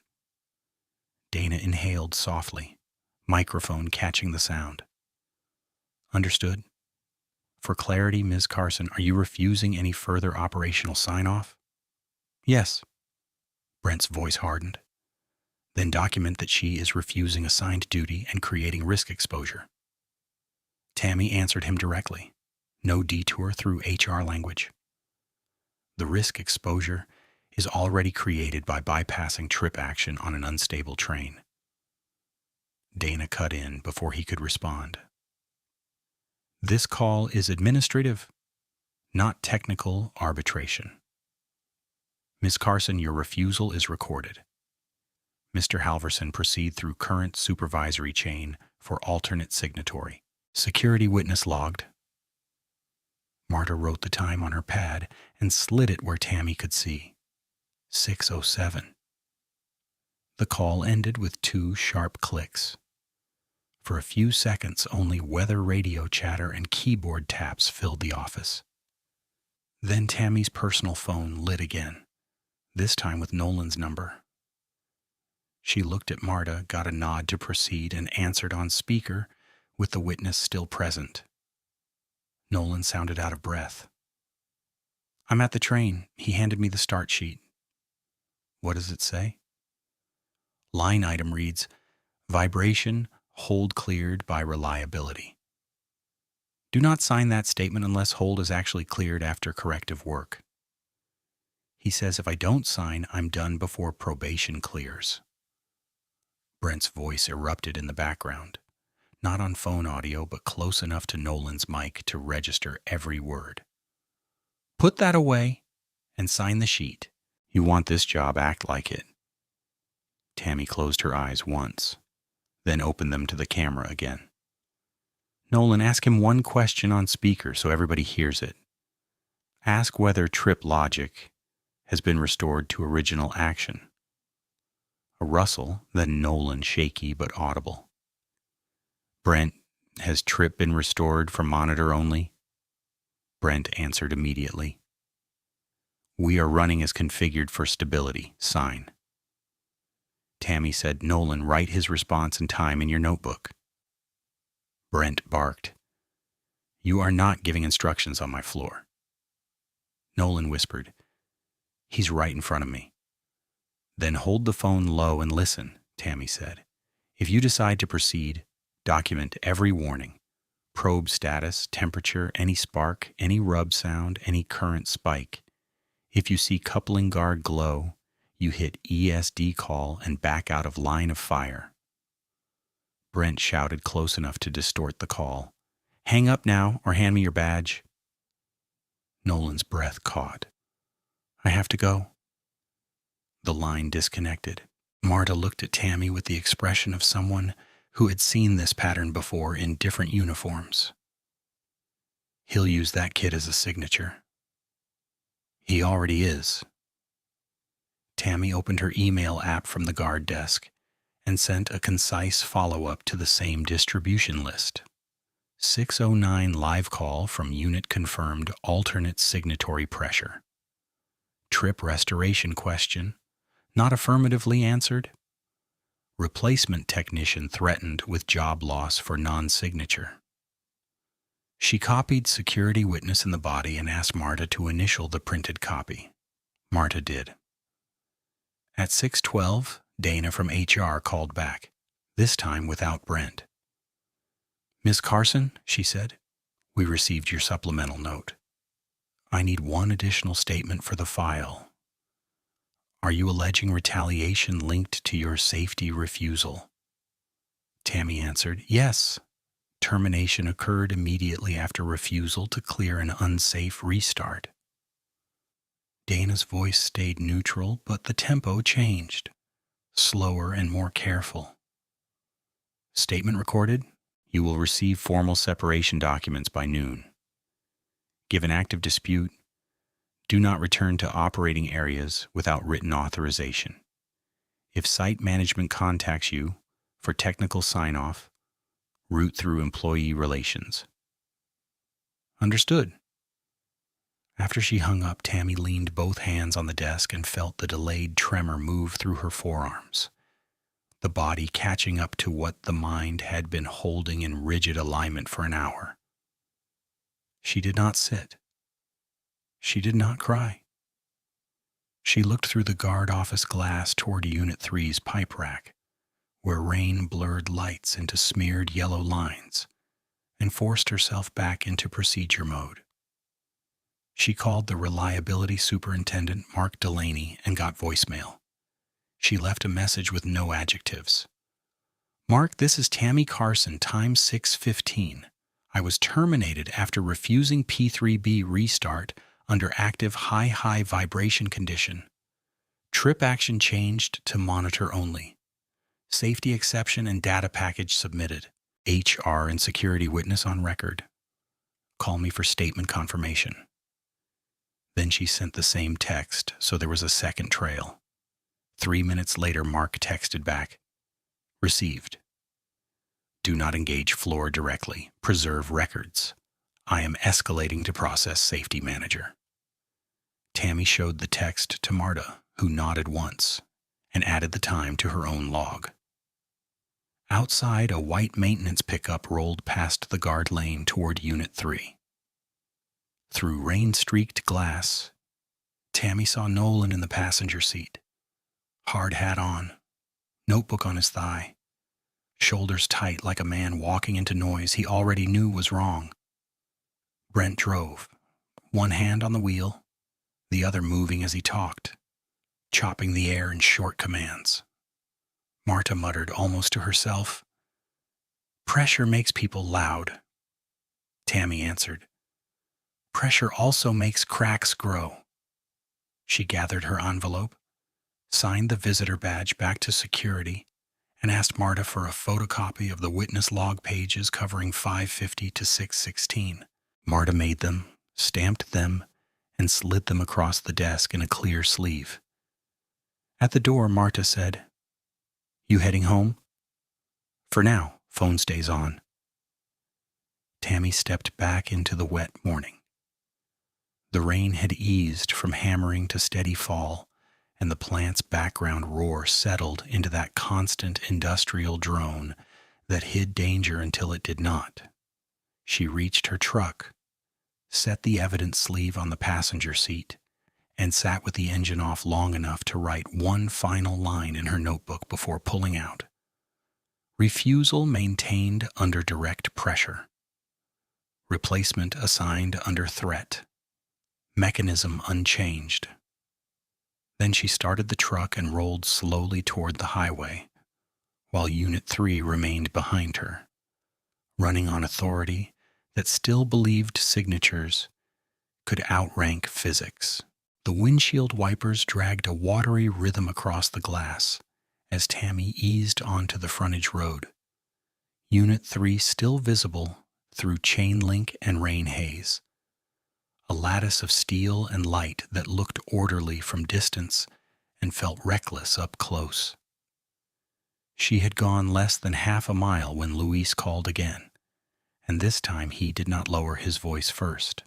Dana inhaled softly, microphone catching the sound. Understood. For clarity, Ms. Carson, are you refusing any further operational sign-off? Yes. Brent's voice hardened. Then document that she is refusing assigned duty and creating risk exposure. Tammy answered him directly. No detour through HR language. The risk exposure is already created by bypassing trip action on an unstable train. Dana cut in before he could respond. This call is administrative, not technical arbitration. Ms. Carson, your refusal is recorded. Mr. Halvorsen, proceed through current supervisory chain for alternate signatory. Security witness logged. Marta wrote the time on her pad and slid it where Tammy could see. 6:07. The call ended with 2 sharp clicks. For a few seconds, only weather radio chatter and keyboard taps filled the office. Then Tammy's personal phone lit again, this time with Nolan's number. She looked at Marta, got a nod to proceed, and answered on speaker with the witness still present. Nolan sounded out of breath. "I'm at the train." He handed me the start sheet. "What does it say?" Line item reads, "Vibration, hold cleared by reliability." Do not sign that statement unless hold is actually cleared after corrective work. He says if I don't sign, I'm done before probation clears. Brent's voice erupted in the background, not on phone audio, but close enough to Nolan's mic to register every word. "Put that away and sign the sheet. You want this job, act like it." Tammy closed her eyes once, then opened them to the camera again. "Nolan, ask him one question on speaker so everybody hears it. Ask whether trip logic has been restored to original action." A rustle, then Nolan, shaky but audible. "Brent, has trip been restored for monitor only?" Brent answered immediately. "We are running as configured for stability. Sign." Tammy said, "Nolan, write his response and time in your notebook." Brent barked, "You are not giving instructions on my floor." Nolan whispered, "He's right in front of me." "Then hold the phone low and listen," Tammy said. "If you decide to proceed, document every warning. Probe status, temperature, any spark, any rub sound, any current spike. If you see coupling guard glow, you hit ESD call and back out of line of fire." Brent shouted close enough to distort the call, "Hang up now or hand me your badge." Nolan's breath caught. "I have to go." The line disconnected. Marta looked at Tammy with the expression of someone who had seen this pattern before in different uniforms. "He'll use that kid as a signature." "He already is." Tammy opened her email app from the guard desk and sent a concise follow-up to the same distribution list. 6:09 live call from unit confirmed alternate signatory pressure. Trip restoration question, not affirmatively answered. Replacement technician threatened with job loss for non-signature. She copied security witness in the body and asked Marta to initial the printed copy. Marta did. At 6:12, Dana from HR called back, this time without Brent. "Miss Carson," she said, "we received your supplemental note. I need one additional statement for the file. Are you alleging retaliation linked to your safety refusal?" Tammy answered, "Yes. Termination occurred immediately after refusal to clear an unsafe restart." Dana's voice stayed neutral, but the tempo changed, slower and more careful. "Statement recorded. You will receive formal separation documents by noon. Given active dispute, do not return to operating areas without written authorization. If site management contacts you for technical sign-off, route through employee relations." "Understood." After she hung up, Tammy leaned both hands on the desk and felt the delayed tremor move through her forearms, the body catching up to what the mind had been holding in rigid alignment for an hour. She did not sit. She did not cry. She looked through the guard office glass toward Unit 3's pipe rack, where rain blurred lights into smeared yellow lines, and forced herself back into procedure mode. She called the reliability superintendent, Mark Delaney, and got voicemail. She left a message with no adjectives. "Mark, this is Tammy Carson, time 6:15. I was terminated after refusing P3B restart under active high vibration condition. Trip action changed to monitor only. Safety exception and data package submitted. HR and security witness on record. Call me for statement confirmation." Then she sent the same text, so there was a second trail. 3 minutes later, Mark texted back, "Received. Do not engage floor directly. Preserve records. I am escalating to process safety manager. Tammy showed the text to Marta, who nodded once and added the time to her own log. Outside, a white maintenance pickup rolled past the guard lane toward Unit 3. Through rain-streaked glass, Tammy saw Nolan in the passenger seat, hard hat on, notebook on his thigh, shoulders tight like a man walking into noise he already knew was wrong. Brent drove, one hand on the wheel, the other moving as he talked, chopping the air in short commands. Marta muttered almost to herself, "Pressure makes people loud." Tammy answered, "Pressure also makes cracks grow." She gathered her envelope, signed the visitor badge back to security, and asked Marta for a photocopy of the witness log pages covering 550 to 616. Marta made them, stamped them, and slid them across the desk in a clear sleeve. At the door, Marta said, "You heading home?" "For now, phone stays on." Tammy stepped back into the wet morning. The rain had eased from hammering to steady fall, and the plant's background roar settled into that constant industrial drone that hid danger until it did not. She reached her truck, set the evidence sleeve on the passenger seat, and sat with the engine off long enough to write one final line in her notebook before pulling out. Refusal maintained under direct pressure. Replacement assigned under threat. Mechanism unchanged. Then she started the truck and rolled slowly toward the highway, while Unit 3 remained behind her, running on authority that still believed signatures could outrank physics. The windshield wipers dragged a watery rhythm across the glass as Tammy eased onto the frontage road. Unit 3 still visible through chain link and rain haze. A lattice of steel and light that looked orderly from distance and felt reckless up close. She had gone less than half a mile when Luis called again, and this time he did not lower his voice first.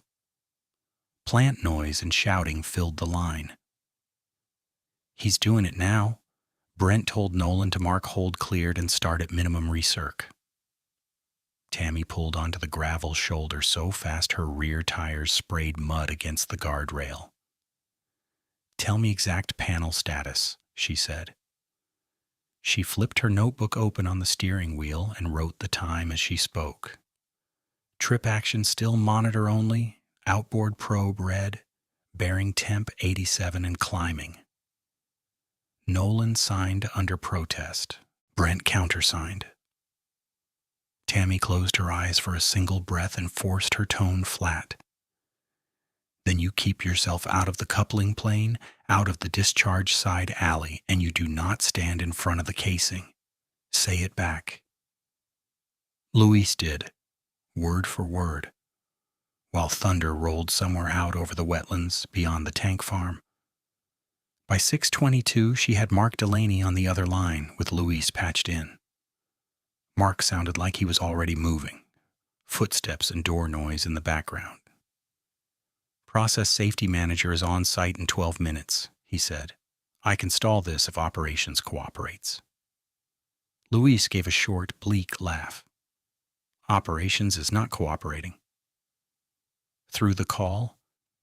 Plant noise and shouting filled the line. "He's doing it now." Brent told Nolan to mark hold cleared and start at minimum recirc. Tammy pulled onto the gravel shoulder so fast her rear tires sprayed mud against the guardrail. "Tell me exact panel status," she said. She flipped her notebook open on the steering wheel and wrote the time as she spoke. Trip action still monitor only, outboard probe red, bearing temp 87 and climbing. Nolan signed under protest. Brent countersigned. Tammy closed her eyes for a single breath and forced her tone flat. "Then you keep yourself out of the coupling plane, out of the discharge side alley, and you do not stand in front of the casing. Say it back." Luis did, word for word, while thunder rolled somewhere out over the wetlands beyond the tank farm. By 6:22, she had Mark Delaney on the other line with Luis patched in. Mark sounded like he was already moving, footsteps and door noise in the background. "Process safety manager is on site in 12 minutes, he said. "I can stall this if operations cooperates." Luis gave a short, bleak laugh. "Operations is not cooperating." Through the call,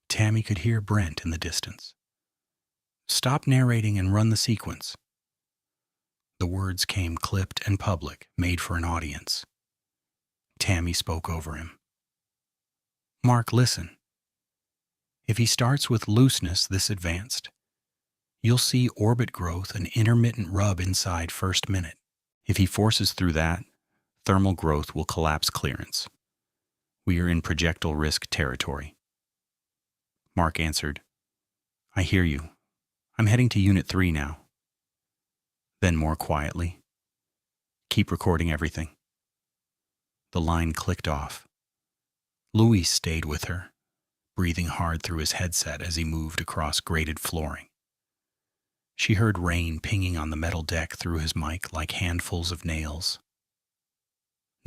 Tammy could hear Brent in the distance. "Stop narrating and run the sequence." The words came clipped and public, made for an audience. Tammy spoke over him. "Mark, listen. If he starts with looseness this advanced, you'll see orbit growth and intermittent rub inside first minute. If he forces through that, thermal growth will collapse clearance. We are in projectile risk territory." Mark answered, "I hear you. I'm heading to Unit 3 now." Then more quietly, "Keep recording everything." The line clicked off. Luis stayed with her, breathing hard through his headset as he moved across grated flooring. She heard rain pinging on the metal deck through his mic like handfuls of nails.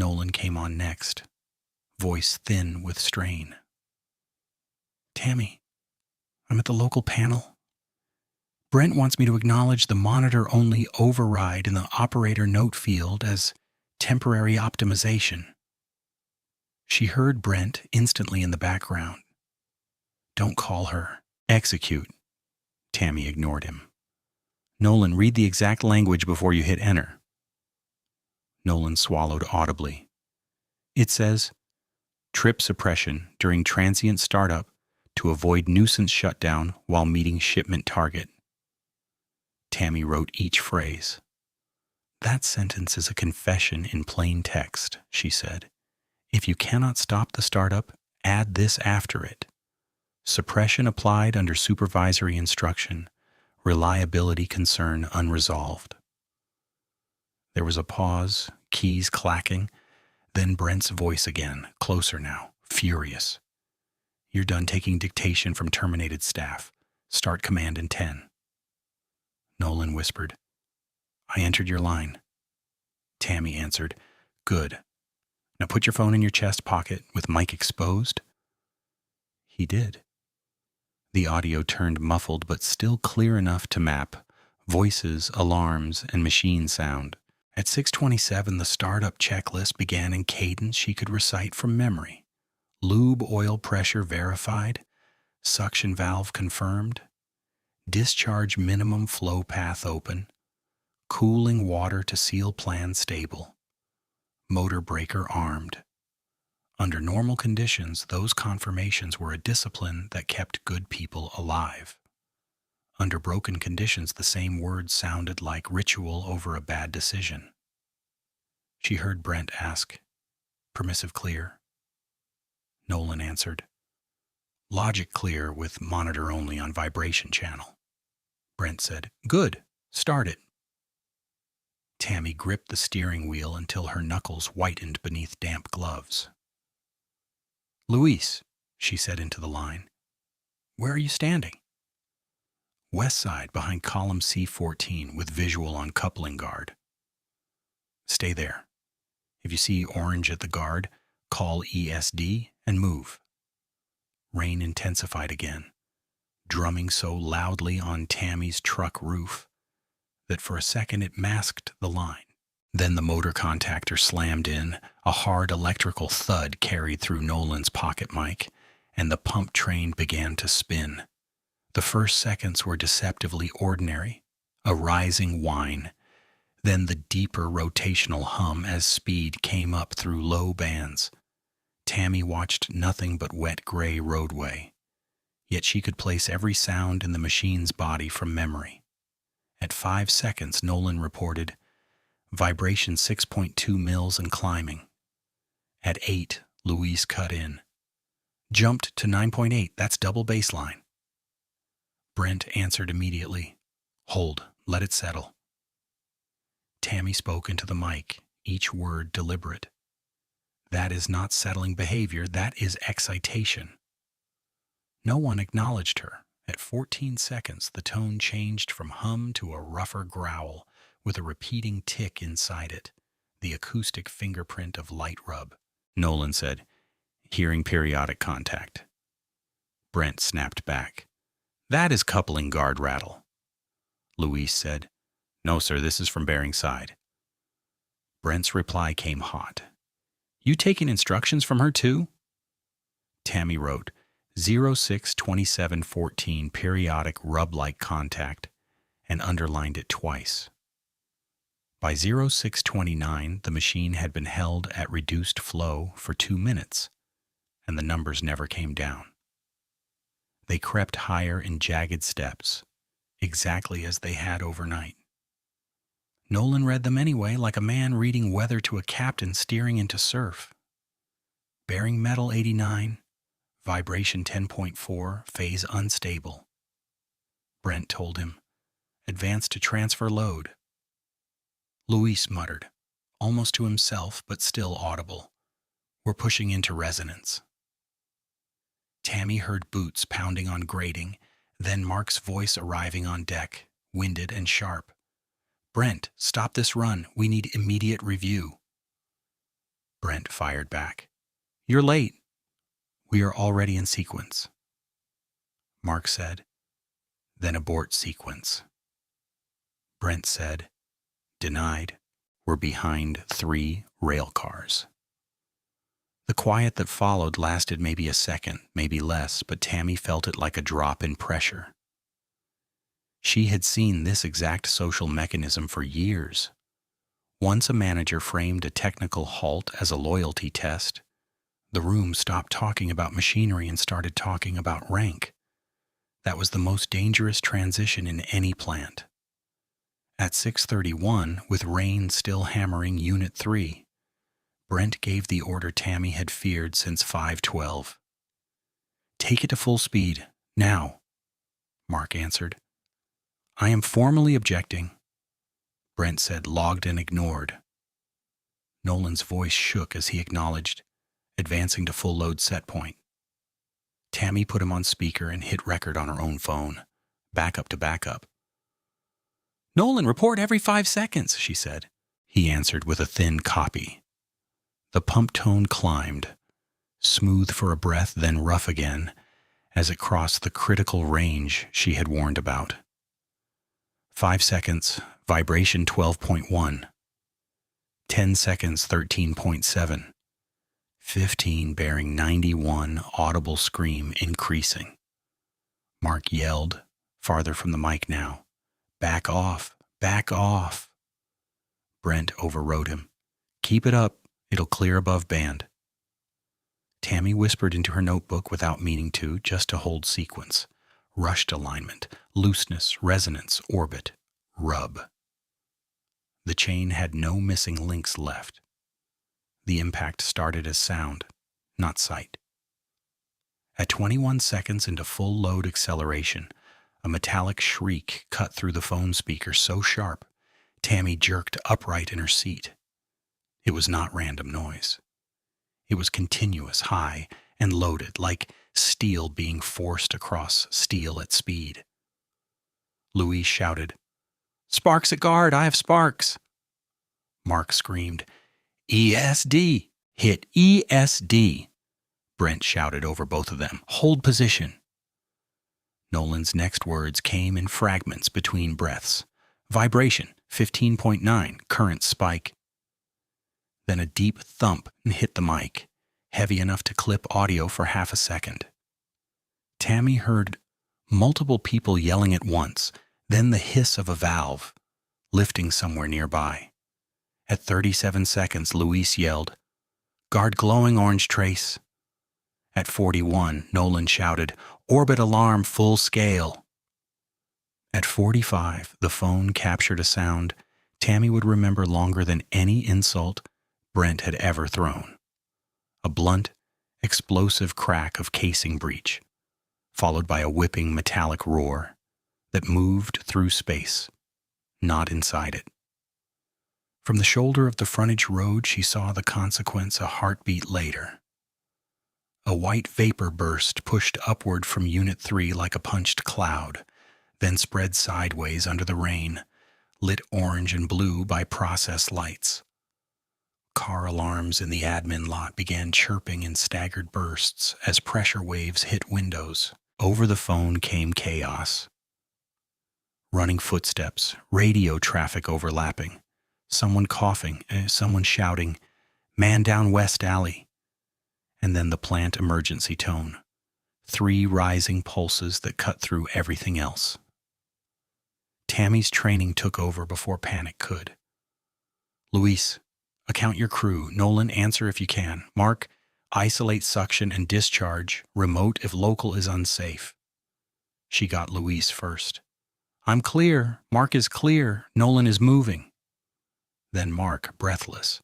Nolan came on next, voice thin with strain. Tammy, I'm at the local panel. Brent wants me to acknowledge the monitor-only override in the operator note field as temporary optimization. She heard Brent instantly in the background. Don't call her. Execute. Tammy ignored him. Nolan, read the exact language before you hit enter. Nolan swallowed audibly. It says, trip suppression during transient startup to avoid nuisance shutdown while meeting shipment target. Tammy wrote each phrase. That sentence is a confession in plain text, she said. If you cannot stop the startup, add this after it. Suppression applied under supervisory instruction. Reliability concern unresolved. There was a pause, keys clacking, then Brent's voice again, closer now, furious. You're done taking dictation from terminated staff. Start command in 10. Nolan whispered, I entered your line. Tammy answered, good. Now put your phone in your chest pocket with mic exposed. He did. The audio turned muffled but still clear enough to map voices, alarms, and machine sound. At 6:27, the startup checklist began in cadence she could recite from memory. Lube oil pressure verified, suction valve confirmed, discharge minimum flow path open, cooling water to seal plan stable, motor breaker armed. Under normal conditions, those confirmations were a discipline that kept good people alive. Under broken conditions, the same words sounded like ritual over a bad decision. She heard Brent ask, permissive clear? Nolan answered, logic clear with monitor only on vibration channel. Brent said, good, start it. Tammy gripped the steering wheel until her knuckles whitened beneath damp gloves. Luis, she said into the line, where are you standing? West side behind column C14 with visual on coupling guard. Stay there. If you see orange at the guard, call ESD and move. Rain intensified again, drumming so loudly on Tammy's truck roof that for a second it masked the line. Then the motor contactor slammed in, a hard electrical thud carried through Nolan's pocket mic, and the pump train began to spin. The first seconds were deceptively ordinary, a rising whine, then the deeper rotational hum as speed came up through low bands. Tammy watched nothing but wet gray roadway, yet she could place every sound in the machine's body from memory. At 5 seconds, Nolan reported, vibration 6.2 mils and climbing. At 8, Luis cut in. Jumped to 9.8, that's double baseline. Brent answered immediately. Hold, let it settle. Tammy spoke into the mic, each word deliberate. That is not settling behavior, that is excitation. No one acknowledged her. At 14 seconds, the tone changed from hum to a rougher growl, with a repeating tick inside it, the acoustic fingerprint of light rub. Nolan said, hearing periodic contact. Brent snapped back. That is coupling guard rattle. Luis said, no, sir, this is from bearing side. Brent's reply came hot. You taking instructions from her too? Tammy wrote, 062714 periodic rub-like contact, and underlined it twice. By 0629, the machine had been held at reduced flow for 2 minutes, and the numbers never came down. They crept higher in jagged steps, exactly as they had overnight. Nolan read them anyway, like a man reading weather to a captain steering into surf. Bearing metal 89, vibration 10.4, phase unstable. Brent told him, advance to transfer load. Luis muttered, almost to himself but still audible, we're pushing into resonance. Tammy heard boots pounding on grating, then Mark's voice arriving on deck, winded and sharp. Brent, stop this run. We need immediate review. Brent fired back. You're late. We are already in sequence. Mark said, then abort sequence. Brent said, denied. We're behind 3 rail cars. The quiet that followed lasted maybe a second, maybe less, but Tammy felt it like a drop in pressure. She had seen this exact social mechanism for years. Once a manager framed a technical halt as a loyalty test, the room stopped talking about machinery and started talking about rank. That was the most dangerous transition in any plant. At 6:31, with rain still hammering Unit 3, Brent gave the order Tammy had feared since 5:12. Take it to full speed, now, Mark answered. I am formally objecting, Brent said, logged and ignored. Nolan's voice shook as he acknowledged, advancing to full load set point. Tammy put him on speaker and hit record on her own phone, backup to backup. Nolan, report every 5 seconds, she said. He answered with a thin copy. The pump tone climbed, smooth for a breath, then rough again, as it crossed the critical range she had warned about. 5 seconds, vibration 12.1. 10 seconds, 13.7. 15 bearing 91, audible scream increasing. Mark yelled, farther from the mic now. Back off, back off. Brent overrode him. Keep it up, it'll clear above band. Tammy whispered into her notebook without meaning to, just to hold sequence. Rushed alignment, looseness, resonance, orbit, rub. The chain had no missing links left. The impact started as sound, not sight. At 21 seconds into full load acceleration, a metallic shriek cut through the phone speaker so sharp, Tammy jerked upright in her seat. It was not random noise. It was continuous, high, and loaded, like steel being forced across steel at speed. Louise shouted, Sparks at guard, I have sparks. Mark screamed, ESD! Hit ESD! Brent shouted over both of them. Hold position. Nolan's next words came in fragments between breaths. Vibration, 15.9, current spike. Then a deep thump hit the mic, heavy enough to clip audio for half a second. Tammy heard multiple people yelling at once, then the hiss of a valve, lifting somewhere nearby. At 37 seconds, Luis yelled, Guard glowing orange trace. At 41, Nolan shouted, Orbit alarm full scale. At 45, the phone captured a sound Tammy would remember longer than any insult Brent had ever thrown. A blunt, explosive crack of casing breach, followed by a whipping metallic roar that moved through space, not inside it. From the shoulder of the frontage road, she saw the consequence a heartbeat later. A white vapor burst pushed upward from Unit 3 like a punched cloud, then spread sideways under the rain, lit orange and blue by process lights. Car alarms in the admin lot began chirping in staggered bursts as pressure waves hit windows. Over the phone came chaos. Running footsteps, radio traffic overlapping, someone coughing, someone shouting, Man down West Alley. And then the plant emergency tone. 3 rising pulses that cut through everything else. Tammy's training took over before panic could. Luis, account your crew. Nolan, answer if you can. Mark, isolate suction and discharge. Remote if local is unsafe. She got Luis first. I'm clear. Mark is clear. Nolan is moving. Then Mark, breathless.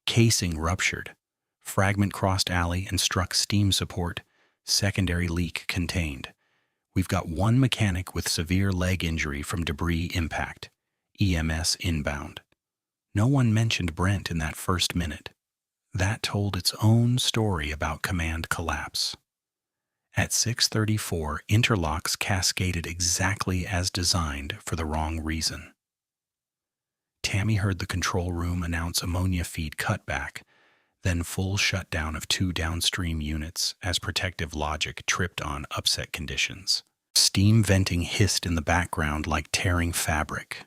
Casing ruptured. Fragment crossed alley and struck steam support. Secondary leak contained. We've got 1 mechanic with severe leg injury from debris impact. EMS inbound. No one mentioned Brent in that first minute. That told its own story about command collapse. At 6:34, interlocks cascaded exactly as designed for the wrong reason. Tammy heard the control room announce ammonia feed cutback, then full shutdown of 2 downstream units as protective logic tripped on upset conditions. Steam venting hissed in the background like tearing fabric.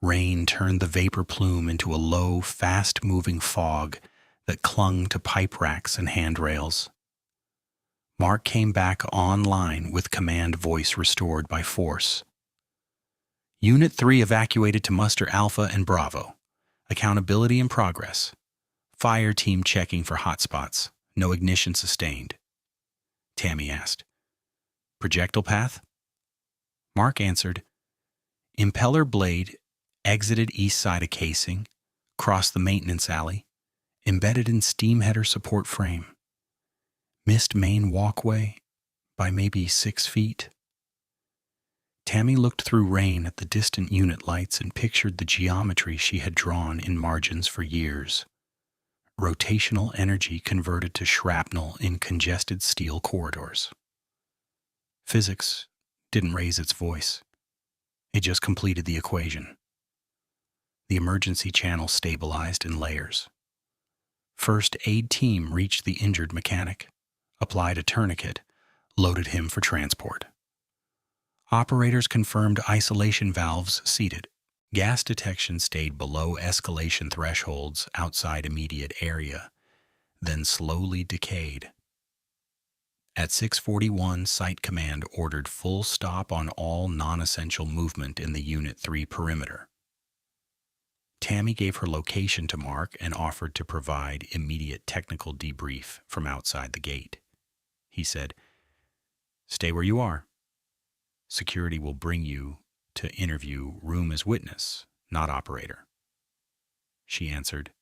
Rain turned the vapor plume into a low, fast-moving fog that clung to pipe racks and handrails. Mark came back online with command voice restored by force. Unit 3 evacuated to muster Alpha and Bravo. Accountability in progress. Fire team checking for hotspots. No ignition sustained. Tammy asked. Projectile path? Mark answered. Impeller blade exited east side of casing, crossed the maintenance alley, embedded in steam header support frame. Missed main walkway by maybe 6 feet. Tammy looked through rain at the distant unit lights and pictured the geometry she had drawn in margins for years. Rotational energy converted to shrapnel in congested steel corridors. Physics didn't raise its voice. It just completed the equation. The emergency channel stabilized in layers. First aid team reached the injured mechanic, applied a tourniquet, loaded him for transport. Operators confirmed isolation valves seated. Gas detection stayed below escalation thresholds outside immediate area, then slowly decayed. At 6:41, Site Command ordered full stop on all non-essential movement in the Unit 3 perimeter. Tammy gave her location to Mark and offered to provide immediate technical debrief from outside the gate. He said, "Stay where you are. Security will bring you to interview room as witness, not operator." She answered,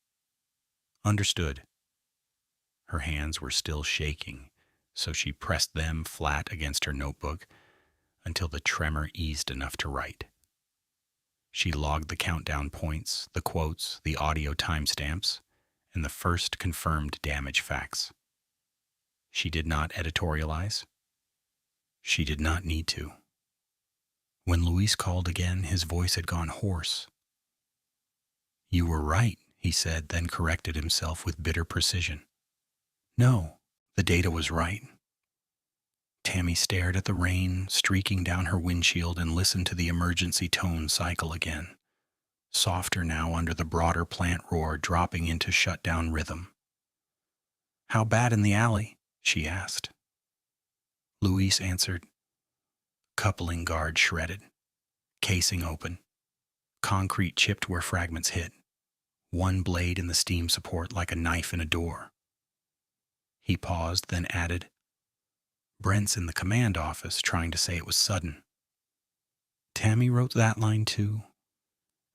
"Understood." Her hands were still shaking, so she pressed them flat against her notebook until the tremor eased enough to write. She logged the countdown points, the quotes, the audio timestamps, and the first confirmed damage facts. She did not editorialize. She did not need to. When Luis called again, his voice had gone hoarse. "You were right," he said, then corrected himself with bitter precision. "No, the data was right." Tammy stared at the rain streaking down her windshield and listened to the emergency tone cycle again, softer now under the broader plant roar dropping into shutdown rhythm. "How bad in the alley?" she asked. Luis answered. Coupling guard shredded, casing open, concrete chipped where fragments hit, one blade in the steam support like a knife in a door. He paused, then added, "Brent's in the command office trying to say it was sudden." Tammy wrote that line too,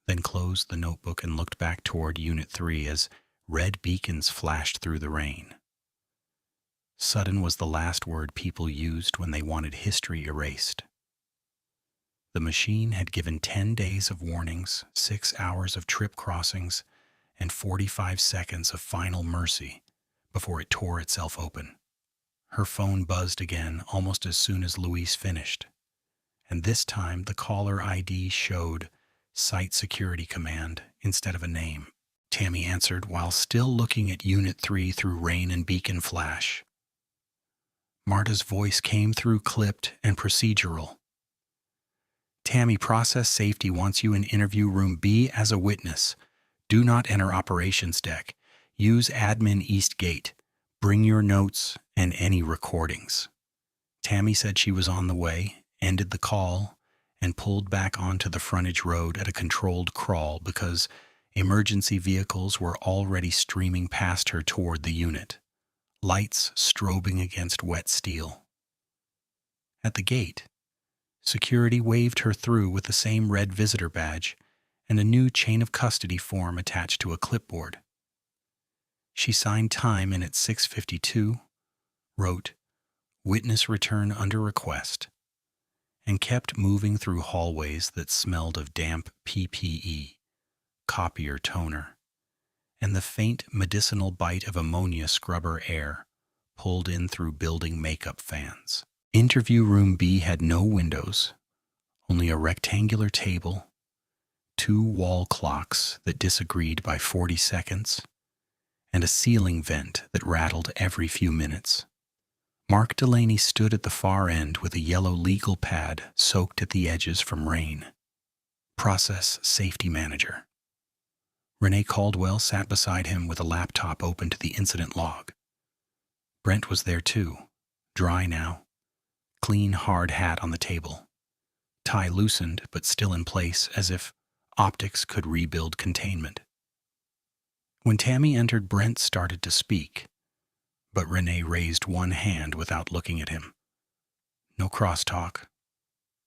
then closed the notebook and looked back toward Unit 3 as red beacons flashed through the rain. Sudden was the last word people used when they wanted history erased. The machine had given 10 days of warnings, 6 hours of trip crossings, and 45 seconds of final mercy before it tore itself open. Her phone buzzed again almost as soon as Luis finished, and this time the caller ID showed Site Security Command instead of a name. Tammy answered while still looking at Unit 3 through rain and beacon flash. Marta's voice came through clipped and procedural. "Tammy, process safety wants you in interview room B as a witness. Do not enter operations deck. Use admin east gate. Bring your notes and any recordings." Tammy said she was on the way, ended the call, and pulled back onto the frontage road at a controlled crawl because emergency vehicles were already streaming past her toward the unit, lights strobing against wet steel. At the gate, security waved her through with the same red visitor badge and a new chain of custody form attached to a clipboard. She signed time in at 6:52, wrote, "Witness return under request," and kept moving through hallways that smelled of damp PPE, copier toner, and the faint medicinal bite of ammonia scrubber air pulled in through building makeup fans. Interview room B had no windows, only a rectangular table, 2 wall clocks that disagreed by 40 seconds, and a ceiling vent that rattled every few minutes. Mark Delaney stood at the far end with a yellow legal pad soaked at the edges from rain. Process Safety Manager. Renee Caldwell sat beside him with a laptop open to the incident log. Brent was there too, dry now, clean hard hat on the table, tie loosened but still in place as if optics could rebuild containment. When Tammy entered, Brent started to speak, but Renee raised one hand without looking at him. No crosstalk.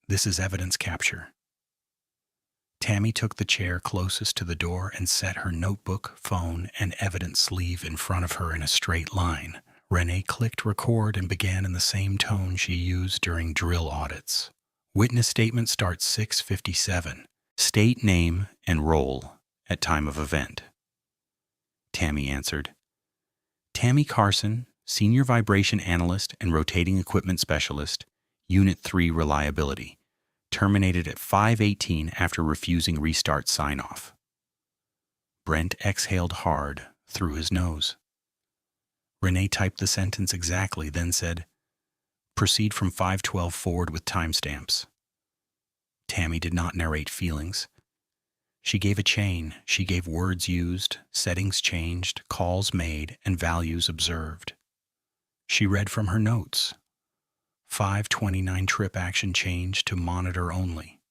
This is evidence capture. Tammy took the chair closest to the door and set her notebook, phone, and evidence sleeve in front of her in a straight line. Renee clicked record and began in the same tone she used during drill audits. Witness statement starts 6:57. State name and role at time of event. Tammy answered. Tammy Carson, Senior Vibration Analyst and Rotating Equipment Specialist, Unit 3 Reliability. Terminated at 5:18 after refusing restart sign-off. Brent exhaled hard through his nose. Renee typed the sentence exactly, then said, proceed from 5:12 forward with timestamps. Tammy did not narrate feelings. She gave a chain. She gave words used, settings changed, calls made, and values observed. She read from her notes. 5:29 trip action change to monitor only.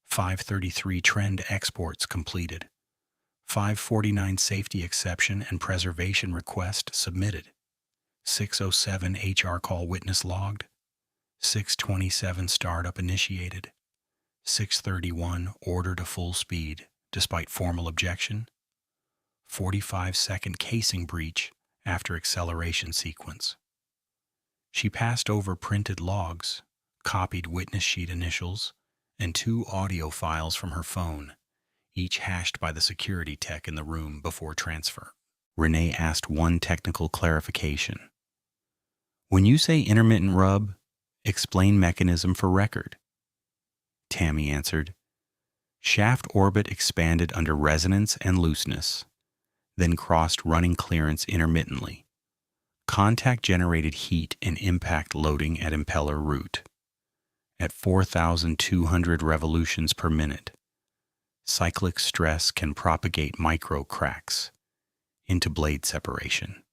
5:33 trend exports completed. 5:49 safety exception and preservation request submitted. 6:07 HR call witness logged. 6:27 startup initiated. 6:31 order to full speed despite formal objection. 45-second casing breach after acceleration sequence. She passed over printed logs, copied witness sheet initials, and 2 audio files from her phone, each hashed by the security tech in the room before transfer. Renee asked one technical clarification. When you say intermittent rub, explain mechanism for record. Tammy answered, shaft orbit expanded under resonance and looseness, then crossed running clearance intermittently. Contact generated heat and impact loading at impeller root. At 4,200 revolutions per minute, cyclic stress can propagate micro cracks into blade separation.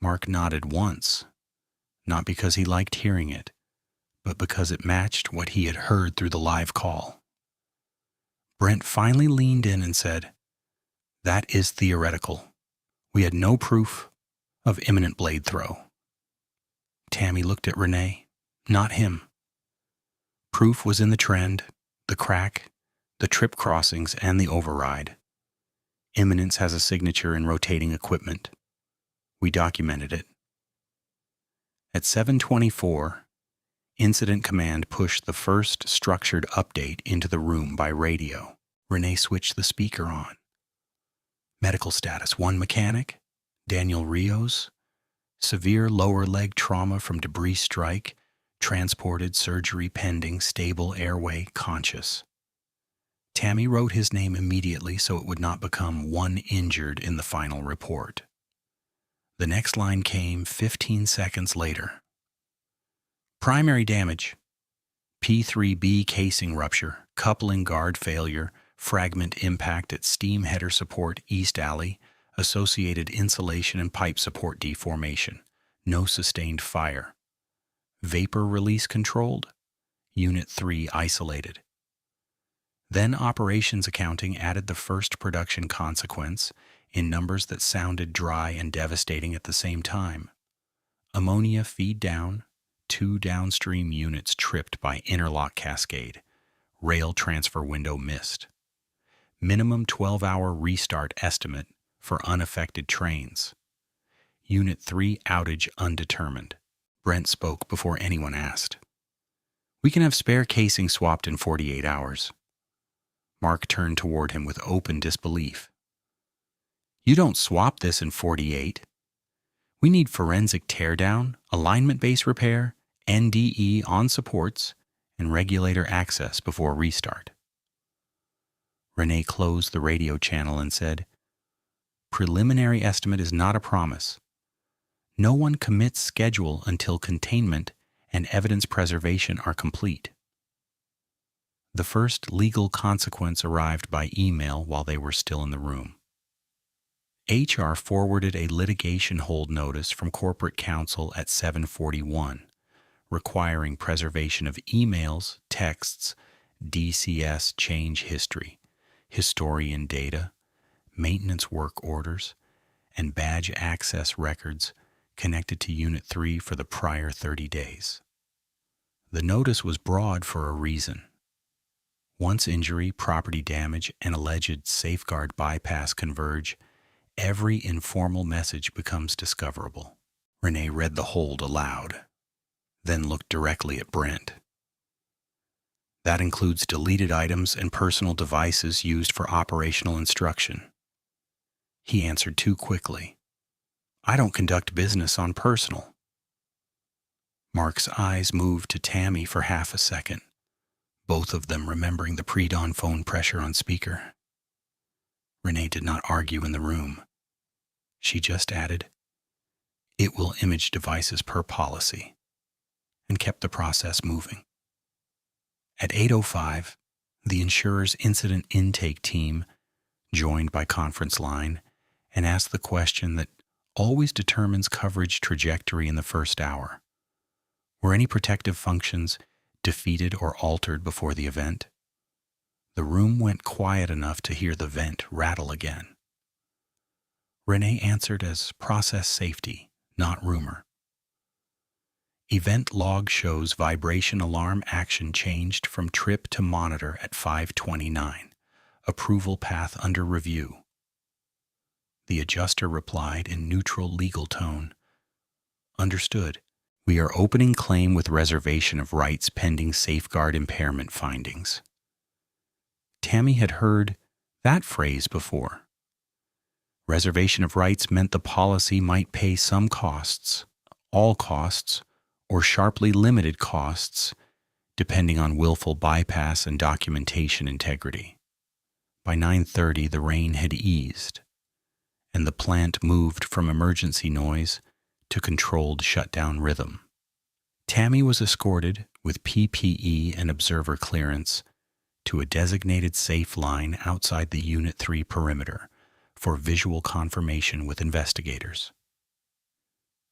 Mark nodded once, not because he liked hearing it, but because it matched what he had heard through the live call. Brent finally leaned in and said, that is theoretical. We had no proof of imminent blade throw. Tammy looked at Renee, not him. Proof was in the trend, the crack, the trip crossings, and the override. Imminence has a signature in rotating equipment. We documented it. At 7:24, Incident Command pushed the first structured update into the room by radio. Renee switched the speaker on. Medical status: 1 mechanic, Daniel Rios, severe lower leg trauma from debris strike, transported, surgery pending, stable airway, conscious. Tammy wrote his name immediately so it would not become 1 injured in the final report. The next line came 15 seconds later. Primary damage: P3B casing rupture, coupling guard failure, fragment impact at steam header support east alley, associated insulation and pipe support deformation. No sustained fire. Vapor release controlled. Unit 3 isolated. Then operations accounting added the first production consequence in numbers that sounded dry and devastating at the same time. Ammonia feed down, 2 downstream units tripped by interlock cascade. Rail transfer window missed. Minimum 12-hour restart estimate for unaffected trains. Unit 3 outage undetermined. Brent spoke before anyone asked. We can have spare casing swapped in 48 hours. Mark turned toward him with open disbelief. You don't swap this in 48. We need forensic teardown, alignment base repair, NDE on supports, and regulator access before restart. Renee closed the radio channel and said, Preliminary estimate is not a promise. No one commits schedule until containment and evidence preservation are complete. The first legal consequence arrived by email while they were still in the room. HR forwarded a litigation hold notice from corporate counsel at 7:41, requiring preservation of emails, texts, DCS change history, historian data, maintenance work orders, and badge access records connected to Unit 3 for the prior 30 days. The notice was broad for a reason. Once injury, property damage, and alleged safeguard bypass converge, every informal message becomes discoverable. Renee read the hold aloud, then looked directly at Brent. That includes deleted items and personal devices used for operational instruction. He answered too quickly. I don't conduct business on personal. Mark's eyes moved to Tammy for half a second, both of them remembering the pre-dawn phone pressure on speaker. Renee did not argue in the room. She just added, "It will image devices per policy," and kept the process moving. At 8:05, the insurer's incident intake team joined by conference line and asked the question that always determines coverage trajectory in the first hour. Were any protective functions defeated or altered before the event? The room went quiet enough to hear the vent rattle again. Renee answered as process safety, not rumor. Event log shows vibration alarm action changed from trip to monitor at 5:29. Approval path under review. The adjuster replied in neutral legal tone. Understood. We are opening claim with reservation of rights pending safeguard impairment findings. Tammy had heard that phrase before. Reservation of rights meant the policy might pay some costs, all costs, or sharply limited costs, depending on willful bypass and documentation integrity. By 9:30, the rain had eased, and the plant moved from emergency noise to controlled shutdown rhythm. Tammy was escorted with PPE and observer clearance to a designated safe line outside the Unit 3 perimeter for visual confirmation with investigators.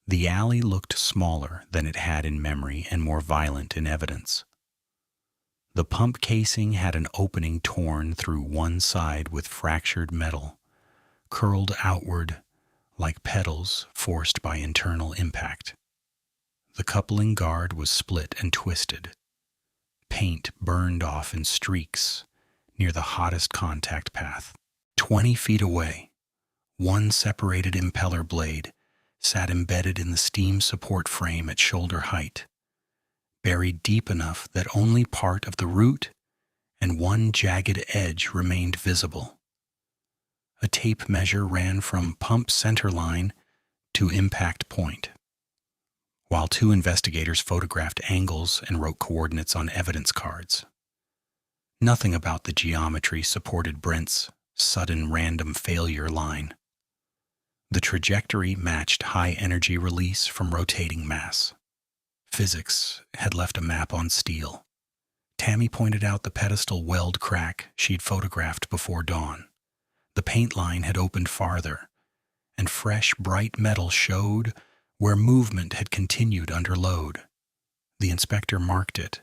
The alley looked smaller than it had in memory and more violent in evidence. The pump casing had an opening torn through one side with fractured metal, curled outward like petals forced by internal impact. The coupling guard was split and twisted. Paint burned off in streaks near the hottest contact path. 20 feet away, one separated impeller blade sat embedded in the steam support frame at shoulder height, buried deep enough that only part of the root and one jagged edge remained visible. A tape measure ran from pump center line to impact point, while two investigators photographed angles and wrote coordinates on evidence cards. Nothing about the geometry supported Brent's sudden random failure line. The trajectory matched high energy release from rotating mass. Physics had left a map on steel. Tammy pointed out the pedestal weld crack she'd photographed before dawn. The paint line had opened farther, and fresh, bright metal showed where movement had continued under load. The inspector marked it,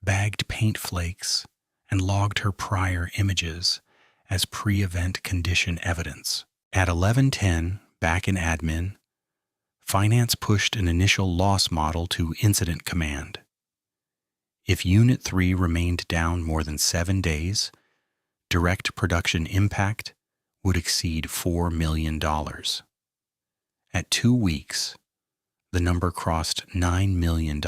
bagged paint flakes, and logged her prior images as pre-event condition evidence. At 11:10, back in admin, Finance pushed an initial loss model to Incident Command. If Unit 3 remained down more than 7 days, direct production impact would exceed $4 million. At 2 weeks, the number crossed $9 million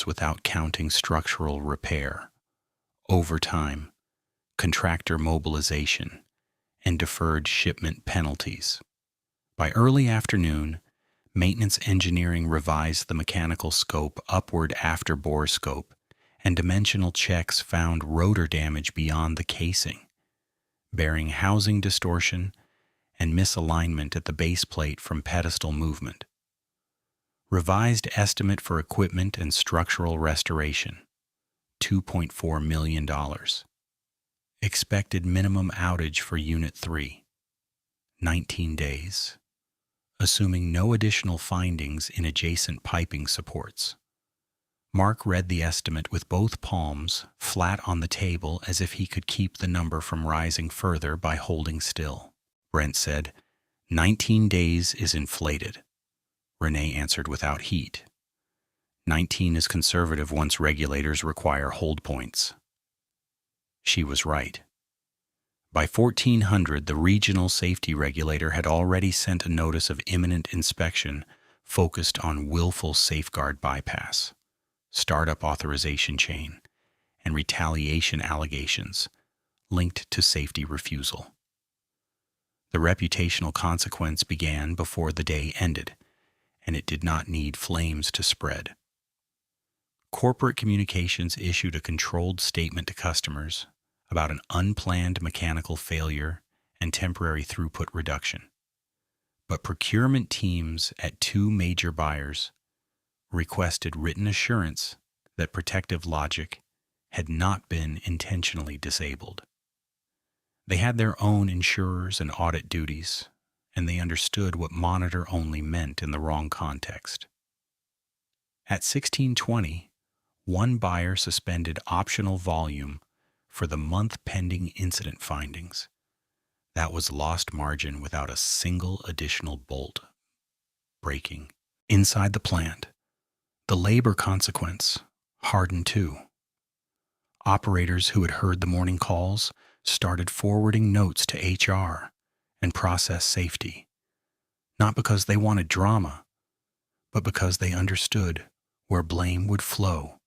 without counting structural repair, overtime, contractor mobilization, and deferred shipment penalties. By early afternoon, maintenance engineering revised the mechanical scope upward after bore scope, and dimensional checks found rotor damage beyond the casing, bearing housing distortion and misalignment at the base plate from pedestal movement. Revised estimate for equipment and structural restoration, $2.4 million. Expected minimum outage for Unit 3, 19 days, assuming no additional findings in adjacent piping supports. Mark read the estimate with both palms flat on the table as if he could keep the number from rising further by holding still. Brent said, 19 days is inflated. Renee answered without heat. 19 is conservative once regulators require hold points. She was right. By 1400, the regional safety regulator had already sent a notice of imminent inspection focused on willful safeguard bypass, startup authorization chain, and retaliation allegations linked to safety refusal. The reputational consequence began before the day ended, and it did not need flames to spread. Corporate communications issued a controlled statement to customers about an unplanned mechanical failure and temporary throughput reduction. But procurement teams at two major buyers requested written assurance that protective logic had not been intentionally disabled. They had their own insurers and audit duties, and they understood what monitor only meant in the wrong context. At 1620, one buyer suspended optional volume for the month pending incident findings. That was lost margin without a single additional bolt breaking. Inside the plant, the labor consequence hardened too. Operators who had heard the morning calls started forwarding notes to HR and process safety, not because they wanted drama, but because they understood where blame would flow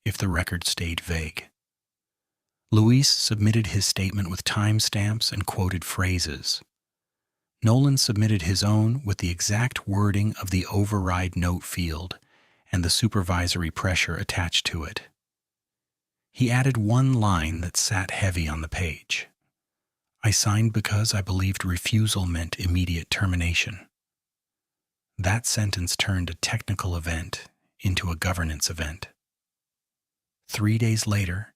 if the record stayed vague. Luis submitted his statement with timestamps and quoted phrases. Nolan submitted his own with the exact wording of the override note field and the supervisory pressure attached to it. He added one line that sat heavy on the page. I signed because I believed refusal meant immediate termination. That sentence turned a technical event into a governance event. 3 days later,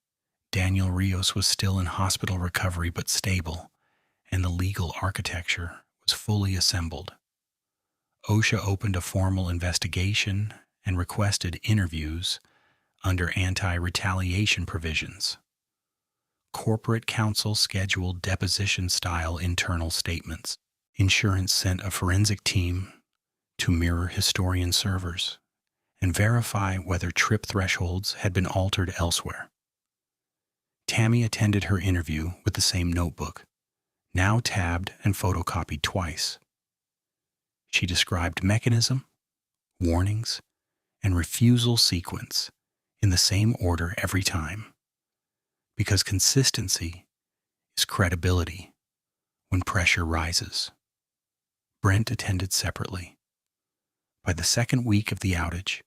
Daniel Rios was still in hospital recovery but stable, and the legal architecture was fully assembled. OSHA opened a formal investigation and requested interviews under anti-retaliation provisions. Corporate counsel scheduled deposition-style internal statements. Insurance sent a forensic team to mirror historian servers and verify whether trip thresholds had been altered elsewhere. Tammy attended her interview with the same notebook, now tabbed and photocopied twice. She described mechanism, warnings, and refusal sequence in the same order every time, because consistency is credibility when pressure rises. Brent attended separately. By the second week of the outage,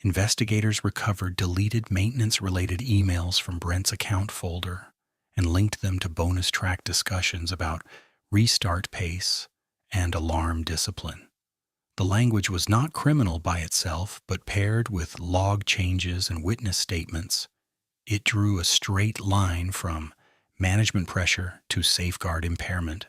investigators recovered deleted maintenance-related emails from Brent's account folder and linked them to bonus track discussions about restart pace and alarm discipline. The language was not criminal by itself, but paired with log changes and witness statements, it drew a straight line from management pressure to safeguard impairment.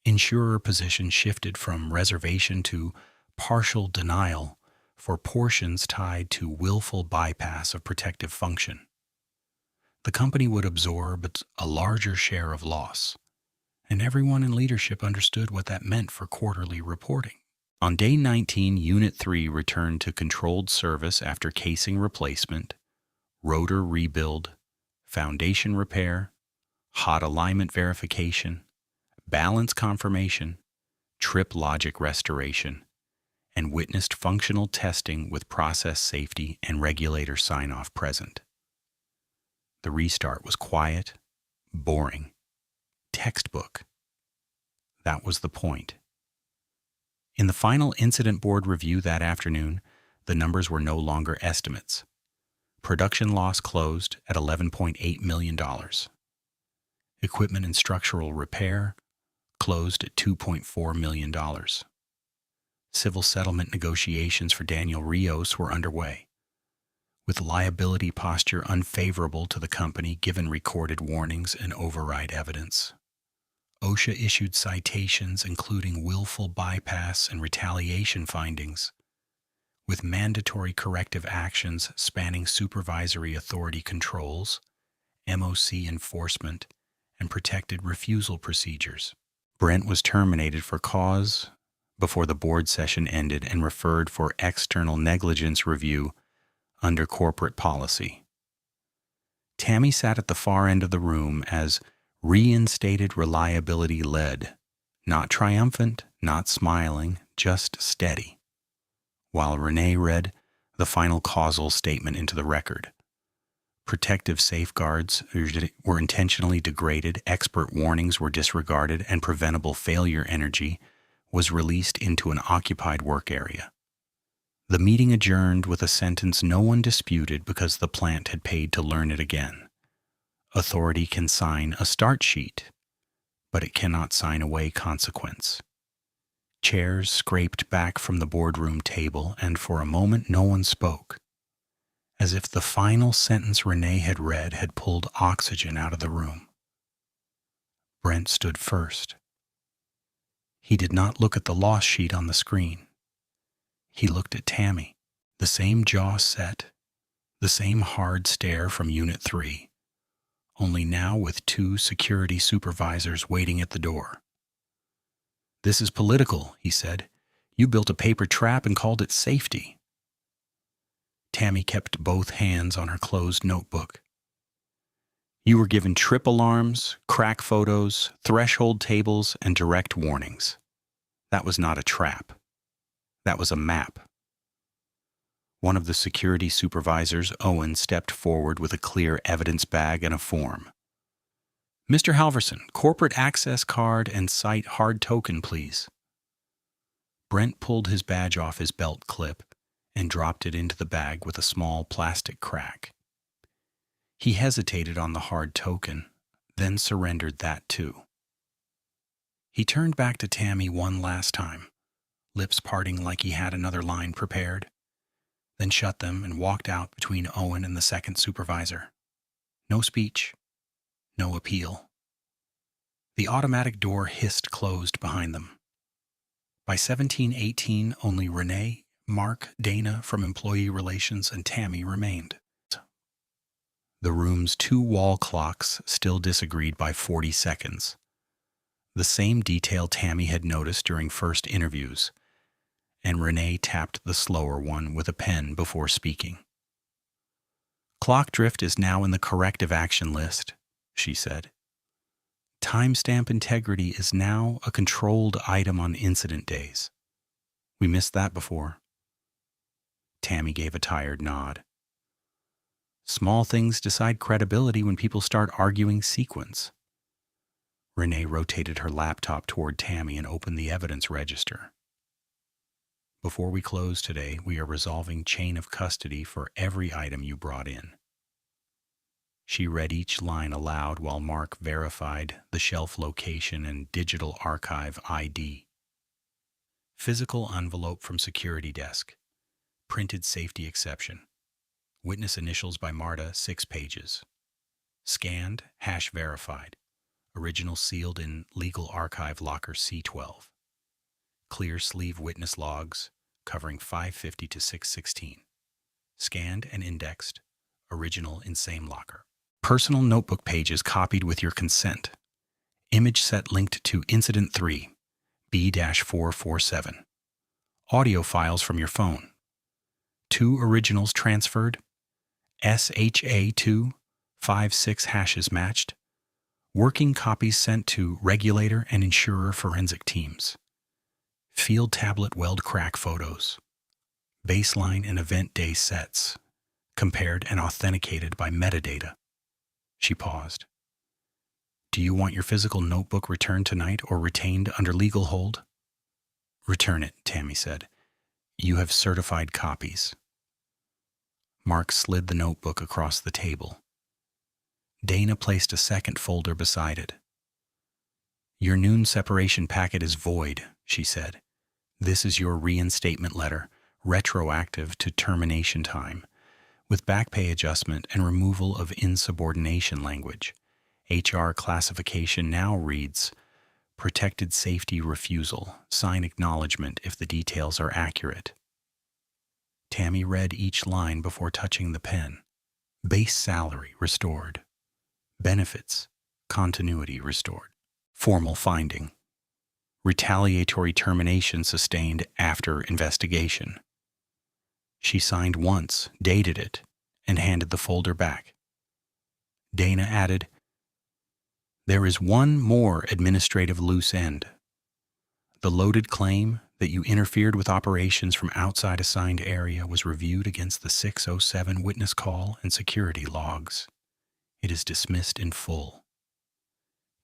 Insurer position shifted from reservation to partial denial for portions tied to willful bypass of protective function. The company would absorb a larger share of loss, and everyone in leadership understood what that meant for quarterly reporting. On day 19, Unit 3 returned to controlled service after casing replacement, rotor rebuild, foundation repair, hot alignment verification, balance confirmation, trip logic restoration, and witnessed functional testing with process safety and regulator sign-off present. The restart was quiet, boring, textbook. That was the point. In the final incident board review that afternoon, the numbers were no longer estimates. Production loss closed at $11.8 million. Equipment and structural repair closed at $2.4 million. Civil settlement negotiations for Daniel Rios were underway, with liability posture unfavorable to the company given recorded warnings and override evidence. OSHA issued citations including willful bypass and retaliation findings, with mandatory corrective actions spanning supervisory authority controls, MOC enforcement, and protected refusal procedures. Brent was terminated for cause before the board session ended and referred for external negligence review under corporate policy. Tammy sat at the far end of the room as reinstated reliability led, not triumphant, not smiling, just steady, while Renee read the final causal statement into the record. Protective safeguards were intentionally degraded, expert warnings were disregarded, and preventable failure energy was released into an occupied work area. The meeting adjourned with a sentence no one disputed because the plant had paid to learn it again. Authority can sign a start sheet, but it cannot sign away consequence. Chairs scraped back from the boardroom table, and for a moment no one spoke, as if the final sentence Renee had read had pulled oxygen out of the room. Brent stood first. He did not look at the loss sheet on the screen. He looked at Tammy, the same jaw set, the same hard stare from Unit 3, only now with 2 security supervisors waiting at the door. "This is political," he said. "You built a paper trap and called it safety." Tammy kept both hands on her closed notebook. "You were given trip alarms, crack photos, threshold tables, and direct warnings. That was not a trap. That was a map." One of the security supervisors, Owen, stepped forward with a clear evidence bag and a form. "Mr. Halverson, corporate access card and site hard token, please." Brent pulled his badge off his belt clip and dropped it into the bag with a small plastic crack. He hesitated on the hard token, then surrendered that too. He turned back to Tammy one last time, lips parting like he had another line prepared, then shut them and walked out between Owen and the second supervisor. No speech, no appeal. The automatic door hissed closed behind them. By 1718, only Renee, Mark, Dana from Employee Relations, and Tammy remained. The room's 2 wall clocks still disagreed by 40 seconds. The same detail Tammy had noticed during first interviews, and Renee tapped the slower one with a pen before speaking. "Clock drift is now in the corrective action list," she said. "Timestamp integrity is now a controlled item on incident days. We missed that before." Tammy gave a tired nod. "Small things decide credibility when people start arguing sequence." Renee rotated her laptop toward Tammy and opened the evidence register. "Before we close today, we are resolving chain of custody for every item you brought in." She read each line aloud while Mark verified the shelf location and digital archive ID. "Physical envelope from security desk. Printed safety exception. Witness initials by Marta, 6 pages. Scanned, hash verified. Original sealed in legal archive locker C12. Clear sleeve witness logs covering 550 to 616. Scanned and indexed. Original in same locker. Personal notebook pages copied with your consent. Image set linked to Incident 3, B-447. Audio files from your phone. 2 originals transferred. SHA2, 5-6 hashes matched. Working copies sent to regulator and insurer forensic teams. Field tablet weld crack photos. Baseline and event day sets, compared and authenticated by metadata." She paused. "Do you want your physical notebook returned tonight or retained under legal hold?" "Return it," Tammy said. "You have certified copies." Mark slid the notebook across the table. Dana placed a second folder beside it. "Your noon separation packet is void," she said. "This is your reinstatement letter, retroactive to termination time, with back pay adjustment and removal of insubordination language. HR classification now reads, protected safety refusal. Sign acknowledgement if the details are accurate." Tammy read each line before touching the pen. Base salary restored. Benefits, continuity restored. Formal finding. Retaliatory termination sustained after investigation. She signed once, dated it, and handed the folder back. Dana added, "There is one more administrative loose end. The loaded claim that you interfered with operations from outside assigned area was reviewed against the 607 witness call and security logs. It is dismissed in full."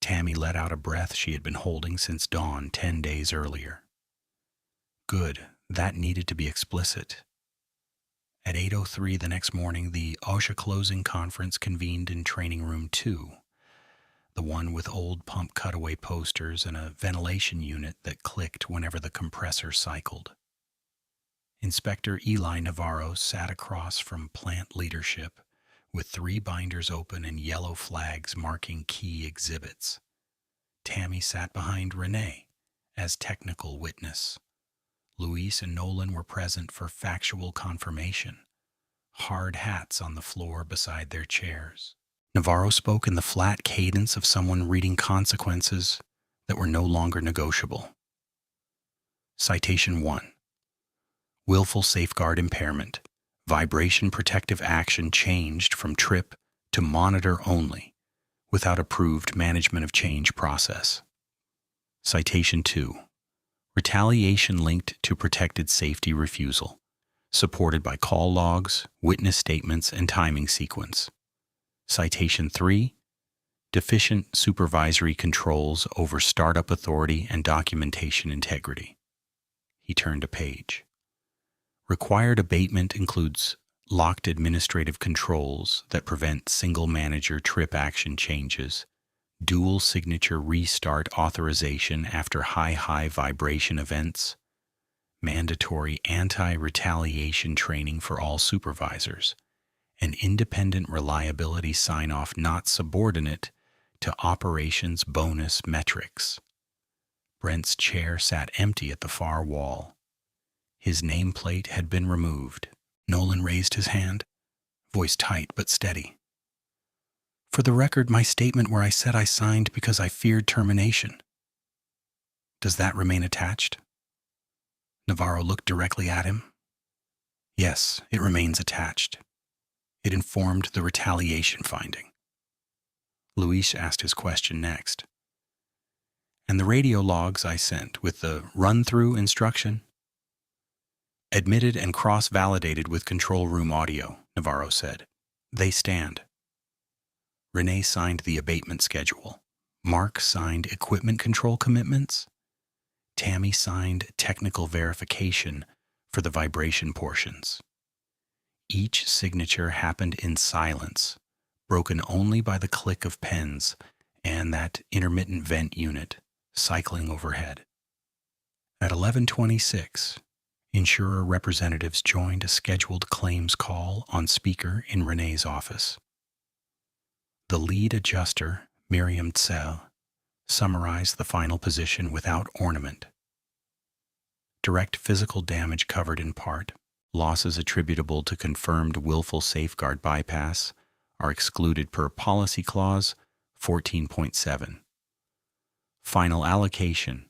Tammy let out a breath she had been holding since dawn 10 days earlier. Good, that needed to be explicit. At 8:03 the next morning, the OSHA closing conference convened in Training Room 2, the one with old pump cutaway posters and a ventilation unit that clicked whenever the compressor cycled. Inspector Eli Navarro sat across from plant leadership, with 3 binders open and yellow flags marking key exhibits. Tammy sat behind Renee as technical witness. Luis and Nolan were present for factual confirmation, hard hats on the floor beside their chairs. Navarro spoke in the flat cadence of someone reading consequences that were no longer negotiable. Citation 1. Willful safeguard impairment. Vibration protective action changed from trip to monitor only, without approved management of change process. Citation 2. Retaliation linked to protected safety refusal, supported by call logs, witness statements, and timing sequence. Citation 3. Deficient supervisory controls over startup authority and documentation integrity. He turned a page. Required abatement includes locked administrative controls that prevent single manager trip action changes, dual signature restart authorization after high vibration events, mandatory anti-retaliation training for all supervisors, and independent reliability sign-off not subordinate to operations bonus metrics. Brent's chair sat empty at the far wall. His nameplate had been removed. Nolan raised his hand, voice tight but steady. "For the record, my statement where I said I signed because I feared termination. Does that remain attached?" Navarro looked directly at him. "Yes, it remains attached. It informed the retaliation finding." Luis asked his question next. "And the radio logs I sent with the run-through instruction?" "Admitted and cross-validated with control room audio," Navarro said. "They stand." Renee signed the abatement schedule. Mark signed equipment control commitments. Tammy signed technical verification for the vibration portions. Each signature happened in silence, broken only by the click of pens and that intermittent vent unit cycling overhead. At 11:26, insurer representatives joined a scheduled claims call on speaker in Renee's office. The lead adjuster, Miriam Tsel, summarized the final position without ornament. Direct physical damage covered in part. Losses attributable to confirmed willful safeguard bypass are excluded per policy clause 14.7. Final allocation.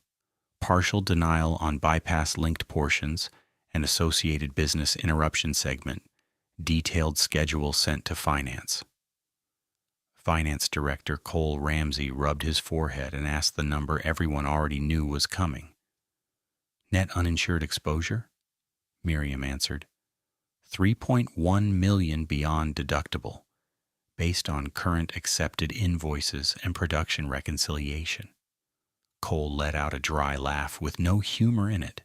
Partial denial on bypass-linked portions and associated business interruption segment. Detailed schedule sent to finance. Finance Director Cole Ramsey rubbed his forehead and asked the number everyone already knew was coming. "Net uninsured exposure?" Miriam answered. 3.1 million beyond deductible, based on current accepted invoices and production reconciliation. Cole let out a dry laugh with no humor in it.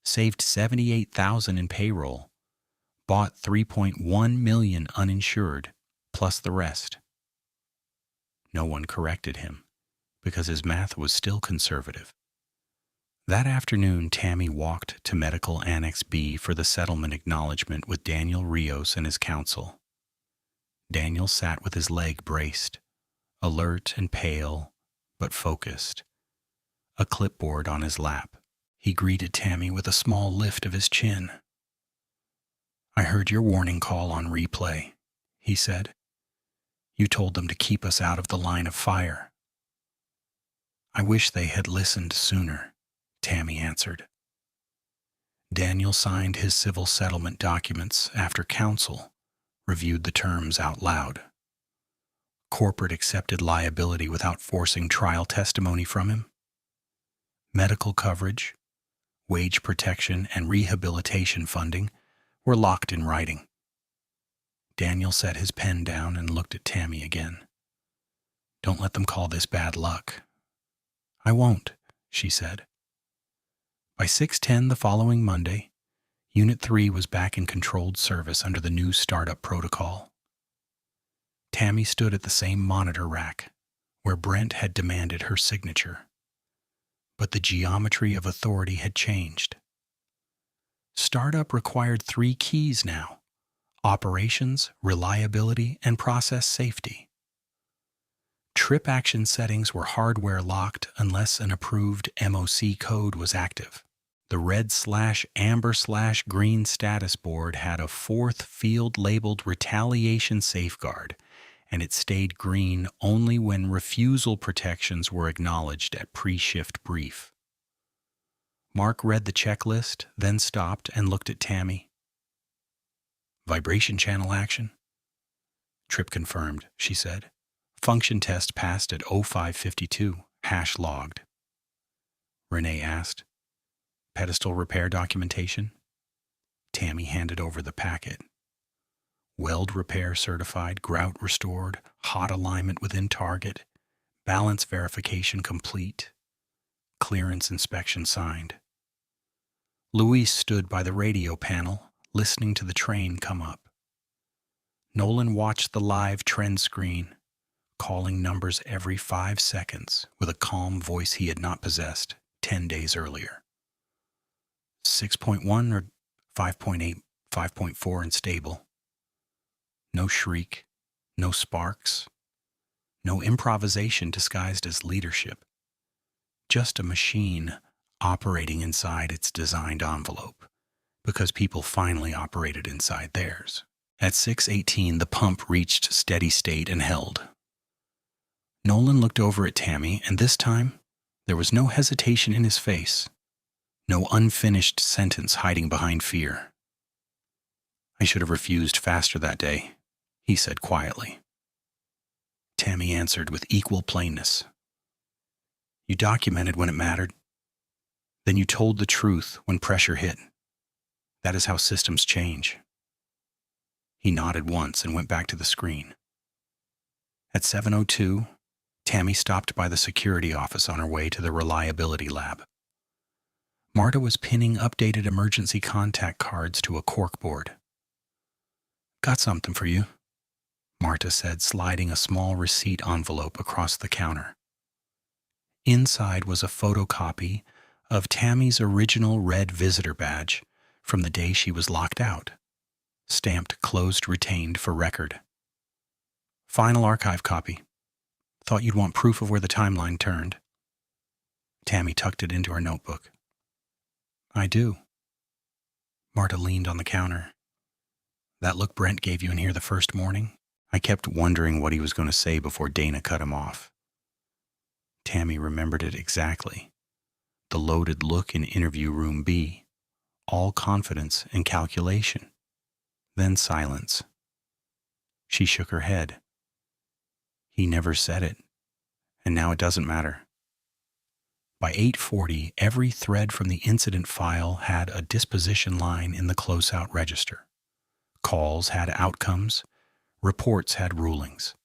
Saved $78,000 in payroll. Bought 3.1 million uninsured, plus the rest. No one corrected him, because his math was still conservative. That afternoon, Tammy walked to Medical Annex B for the settlement acknowledgement with Daniel Rios and his counsel. Daniel sat with his leg braced, alert and pale, but focused, a clipboard on his lap. He greeted Tammy with a small lift of his chin. "I heard your warning call on replay," he said. "You told them to keep us out of the line of fire." "I wish they had listened sooner," Tammy answered. Daniel signed his civil settlement documents after counsel reviewed the terms out loud. Corporate accepted liability without forcing trial testimony from him. Medical coverage, wage protection, and rehabilitation funding were locked in writing. Daniel set his pen down and looked at Tammy again. "Don't let them call this bad luck." "I won't," she said. By 6:10 the following Monday, Unit 3 was back in controlled service under the new startup protocol. Tammy stood at the same monitor rack where Brent had demanded her signature. But the geometry of authority had changed. Startup required 3 keys now: operations, reliability, and process safety. Trip action settings were hardware locked unless an approved MOC code was active. The red/amber/green status board had a 4th field labeled retaliation safeguard, and it stayed green only when refusal protections were acknowledged at pre-shift brief. Mark read the checklist, then stopped and looked at Tammy. "Vibration channel action?" "Trip confirmed," she said. "Function test passed at 0552, hash logged." Renee asked, "Pedestal repair documentation?" Tammy handed over the packet. Weld repair certified, grout restored, hot alignment within target, balance verification complete, clearance inspection signed. Luis stood by the radio panel, listening to the train come up. Nolan watched the live trend screen, calling numbers every 5 seconds with a calm voice he had not possessed 10 days earlier. 6.1 or 5.8, 5.4 and stable. No shriek, no sparks, no improvisation disguised as leadership. Just a machine operating inside its designed envelope, because people finally operated inside theirs. At 6:18, the pump reached steady state and held. Nolan looked over at Tammy, and this time, there was no hesitation in his face, no unfinished sentence hiding behind fear. "I should have refused faster that day," he said quietly. Tammy answered with equal plainness. "You documented when it mattered. Then you told the truth when pressure hit. That is how systems change." He nodded once and went back to the screen. At 7:02, Tammy stopped by the security office on her way to the reliability lab. Marta was pinning updated emergency contact cards to a corkboard. "Got something for you," Marta said, sliding a small receipt envelope across the counter. Inside was a photocopy of Tammy's original red visitor badge from the day she was locked out, stamped closed retained for record. "Final archive copy. Thought you'd want proof of where the timeline turned." Tammy tucked it into her notebook. "I do." Marta leaned on the counter. "That look Brent gave you in here the first morning? I kept wondering what he was going to say before Dana cut him off." Tammy remembered it exactly. The loaded look in interview room B, all confidence and calculation. Then silence. She shook her head. He never said it, and now it doesn't matter. By 8:40, every thread from the incident file had a disposition line in the closeout register. Calls had outcomes, reports had rulings,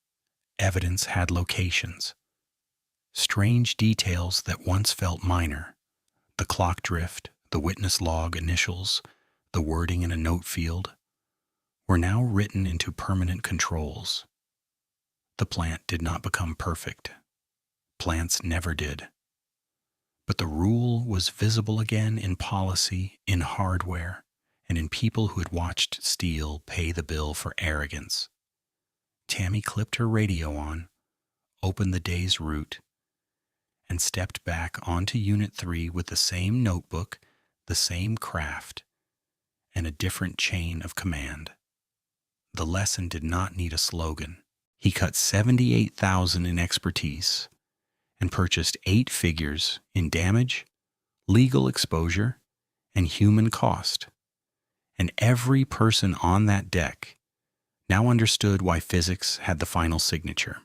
evidence had locations. Strange details that once felt minor, the clock drift, the witness log initials, the wording in a note field, were now written into permanent controls. The plant did not become perfect. plants never did. But the rule was visible again in policy, in hardware, and in people who had watched Steele pay the bill for arrogance. Tammy clipped her radio on, opened the day's route, and stepped back onto Unit 3 with the same notebook, the same craft, and a different chain of command. The lesson did not need a slogan. He cut $78,000 in expertise and purchased 8 figures in damage, legal exposure, and human cost. And every person on that deck now understood why physics had the final signature.